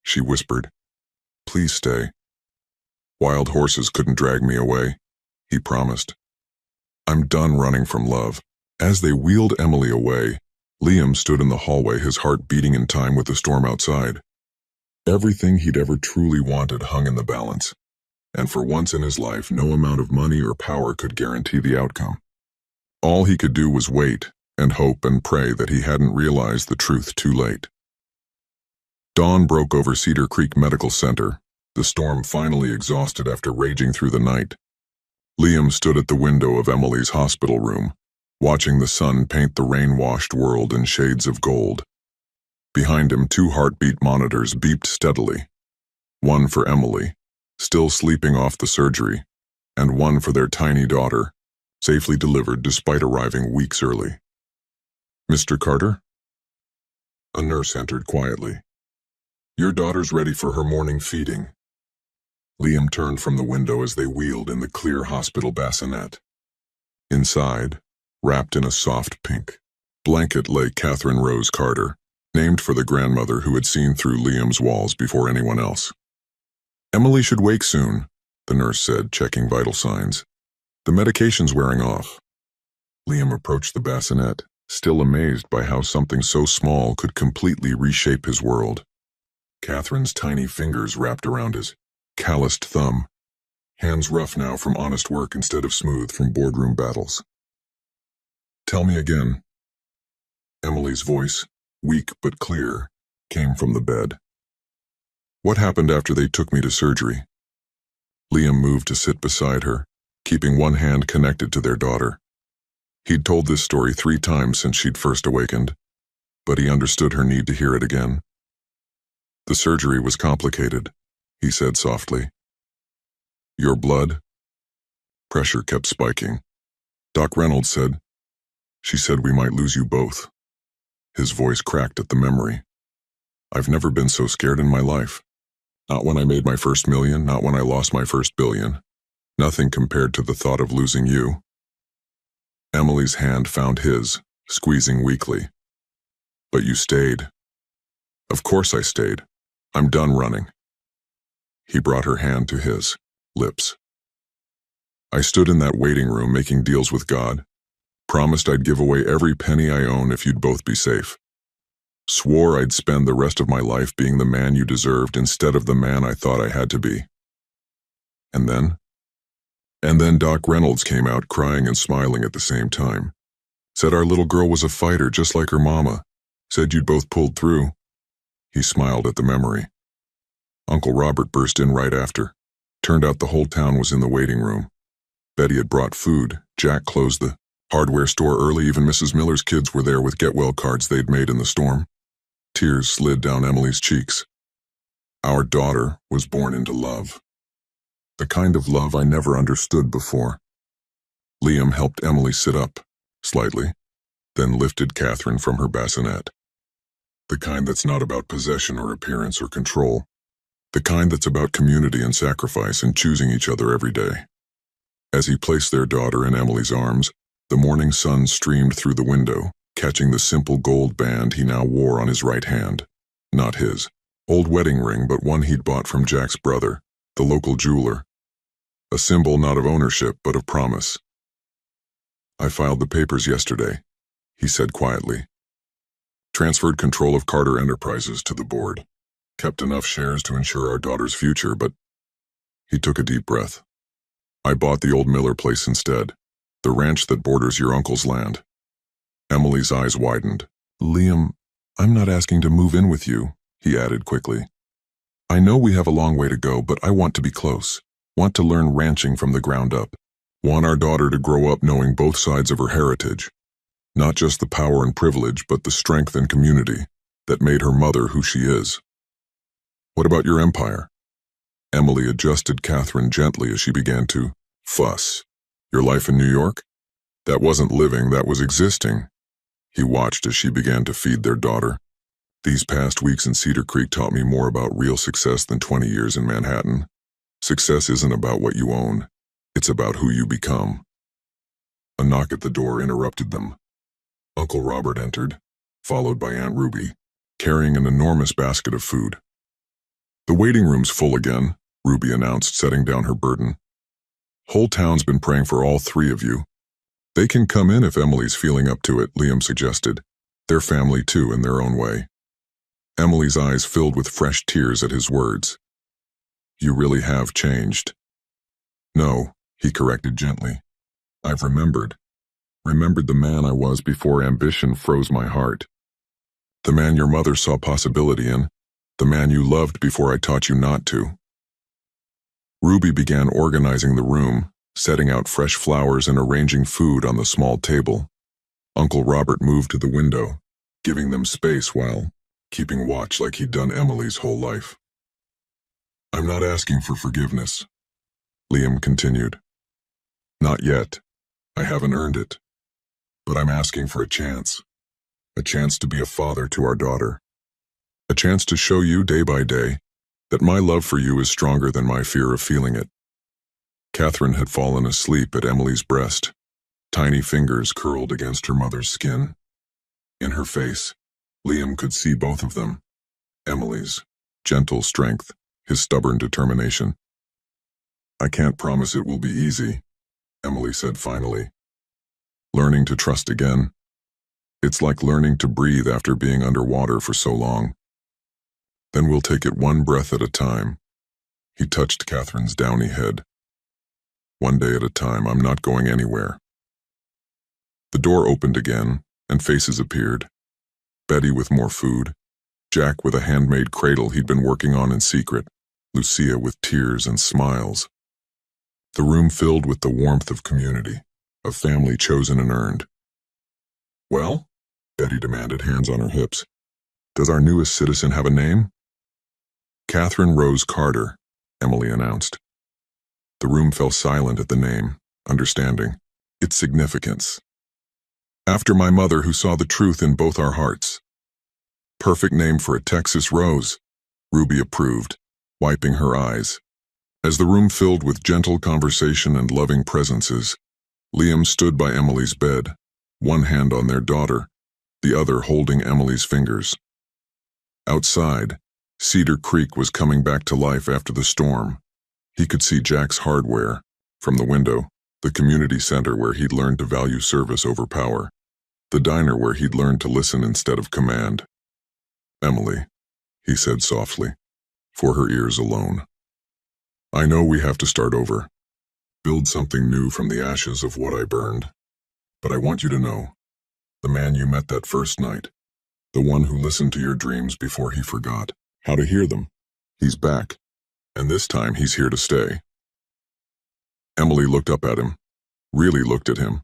she whispered. Please stay. Wild horses couldn't drag me away, he promised. I'm done running from love. As they wheeled Emily away, Liam stood in the hallway, his heart beating in time with the storm outside. Everything he'd ever truly wanted hung in the balance, and for once in his life, no amount of money or power could guarantee the outcome. All he could do was wait and hope and pray that he hadn't realized the truth too late. Dawn broke over Cedar Creek Medical Center, the storm finally exhausted after raging through the night. Liam stood at the window of Emily's hospital room, watching the sun paint the rain-washed world in shades of gold. Behind him, 2 heartbeat monitors beeped steadily. One for Emily, still sleeping off the surgery, and one for their tiny daughter, safely delivered despite arriving weeks early. Mr. Carter? A nurse entered quietly. Your daughter's ready for her morning feeding. Liam turned from the window as they wheeled in the clear hospital bassinet. Inside, wrapped in a soft pink blanket, lay Catherine Rose Carter, named for the grandmother who had seen through Liam's walls before anyone else. Emily should wake soon, the nurse said, checking vital signs. The medication's wearing off. Liam approached the bassinet, still amazed by how something so small could completely reshape his world. Catherine's tiny fingers wrapped around his calloused thumb, hands rough now from honest work instead of smooth from boardroom battles. Tell me again. Emily's voice, weak but clear, came from the bed. What happened after they took me to surgery? Liam moved to sit beside her, keeping one hand connected to their daughter. He'd told this story 3 times since she'd first awakened, but he understood her need to hear it again. The surgery was complicated, he said softly. Your blood? Pressure kept spiking. Doc Reynolds said, she said we might lose you both. His voice cracked at the memory. I've never been so scared in my life. Not when I made my first million, not when I lost my first billion. Nothing compared to the thought of losing you. Emily's hand found his, squeezing weakly. But you stayed. Of course I stayed. I'm done running. He brought her hand to his lips. I stood in that waiting room making deals with God. Promised I'd give away every penny I own if you'd both be safe. Swore I'd spend the rest of my life being the man you deserved instead of the man I thought I had to be. And then Doc Reynolds came out crying and smiling at the same time. Said our little girl was a fighter just like her mama. Said you'd both pulled through. He smiled at the memory. Uncle Robert burst in right after. Turned out the whole town was in the waiting room. Betty had brought food. Jack closed the hardware store early. Even Mrs. Miller's kids were there with get-well cards they'd made in the storm. Tears slid down Emily's cheeks. Our daughter was born into love. The kind of love I never understood before. Liam helped Emily sit up, slightly, then lifted Catherine from her bassinet. The kind that's not about possession or appearance or control. The kind that's about community and sacrifice and choosing each other every day. As he placed their daughter in Emily's arms, the morning sun streamed through the window, catching the simple gold band he now wore on his right hand, not his Old wedding ring, but one he'd bought from Jack's brother, the local jeweler. A symbol not of ownership, but of promise. "I filed the papers yesterday," he said quietly. "Transferred control of Carter Enterprises to the board. Kept enough shares to ensure our daughter's future, but—" He took a deep breath. "I bought the old Miller place instead, the ranch that borders your uncle's land." Emily's eyes widened. "Liam, I'm not asking to move in with you," he added quickly. "I know we have a long way to go, but I want to be close. Want to learn ranching from the ground up. Want our daughter to grow up knowing both sides of her heritage. Not just the power and privilege, but the strength and community that made her mother who she is." "What about your empire?" Emily adjusted Catherine gently as she began to fuss. "Your life in New York? That wasn't living, that was existing." He watched as she began to feed their daughter. "These past weeks in Cedar Creek taught me more about real success than 20 years in Manhattan. Success isn't about what you own. It's about who you become." A knock at the door interrupted them. Uncle Robert entered, followed by Aunt Ruby, carrying an enormous basket of food. "The waiting room's full again," Ruby announced, setting down her burden. "Whole town's been praying for all three of you." "They can come in if Emily's feeling up to it," Liam suggested. "They're family too, in their own way." Emily's eyes filled with fresh tears at his words. "You really have changed." "No," he corrected gently. "I've remembered the man I was before ambition froze my heart. The man your mother saw possibility in. The man you loved before I taught you not to." Ruby began organizing the room, setting out fresh flowers and arranging food on the small table. Uncle Robert moved to the window, giving them space while keeping watch like he'd done Emily's whole life. "I'm not asking for forgiveness," Liam continued. "Not yet. I haven't earned it. But I'm asking for a chance to be a father to our daughter. A chance to show you day by day that my love for you is stronger than my fear of feeling it." Catherine had fallen asleep at Emily's breast, tiny fingers curled against her mother's skin. In her face, Liam could see both of them, Emily's gentle strength, his stubborn determination. "I can't promise it will be easy," Emily said finally. "Learning to trust again. It's like learning to breathe after being underwater for so long. Then we'll take it one breath at a time." He touched Catherine's downy head. "One day at a time, I'm not going anywhere." The door opened again, and faces appeared. Betty with more food, Jack with a handmade cradle he'd been working on in secret, Lucia with tears and smiles. The room filled with the warmth of community, of family chosen and earned. "Well?" Betty demanded, hands on her hips. "Does our newest citizen have a name?" "Catherine Rose Carter," Emily announced. The room fell silent at the name, understanding its significance. "After my mother, who saw the truth in both our hearts." "Perfect name for a Texas rose," Ruby approved, wiping her eyes. As the room filled with gentle conversation and loving presences, Liam stood by Emily's bed, one hand on their daughter, the other holding Emily's fingers. Outside, Cedar Creek was coming back to life after the storm. He could see Jack's hardware, from the window, the community center where he'd learned to value service over power, the diner where he'd learned to listen instead of command. "Emily," he said softly, for her ears alone. "I know we have to start over, build something new from the ashes of what I burned. But I want you to know, the man you met that first night, the one who listened to your dreams before he forgot how to hear them, he's back, and this time he's here to stay." Emily looked up at him, really looked at him,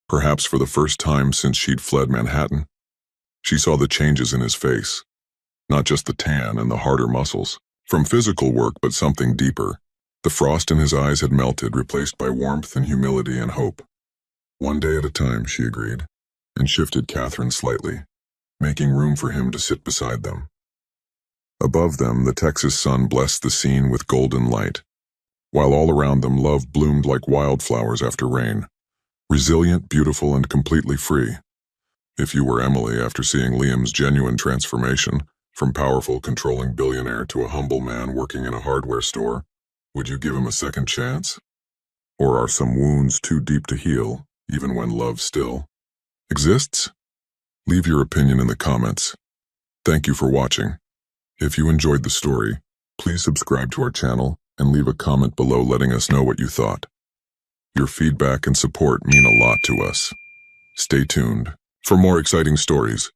perhaps for the first time since she'd fled Manhattan. She saw the changes in his face, not just the tan and the harder muscles, from physical work, but something deeper. The frost in his eyes had melted, replaced by warmth and humility and hope. "One day at a time," she agreed, and shifted Catherine slightly, making room for him to sit beside them. Above them, the Texas sun blessed the scene with golden light, while all around them love bloomed like wildflowers after rain, resilient, beautiful, and completely free. If you were Emily after seeing Liam's genuine transformation, From powerful, controlling billionaire to a humble man working in a hardware store, would you give him a second chance? Or are some wounds too deep to heal, even when love still exists? Leave your opinion in the comments. Thank you for watching. If you enjoyed the story, please subscribe to our channel and leave a comment below letting us know what you thought. Your feedback and support mean a lot to us. Stay tuned for more exciting stories.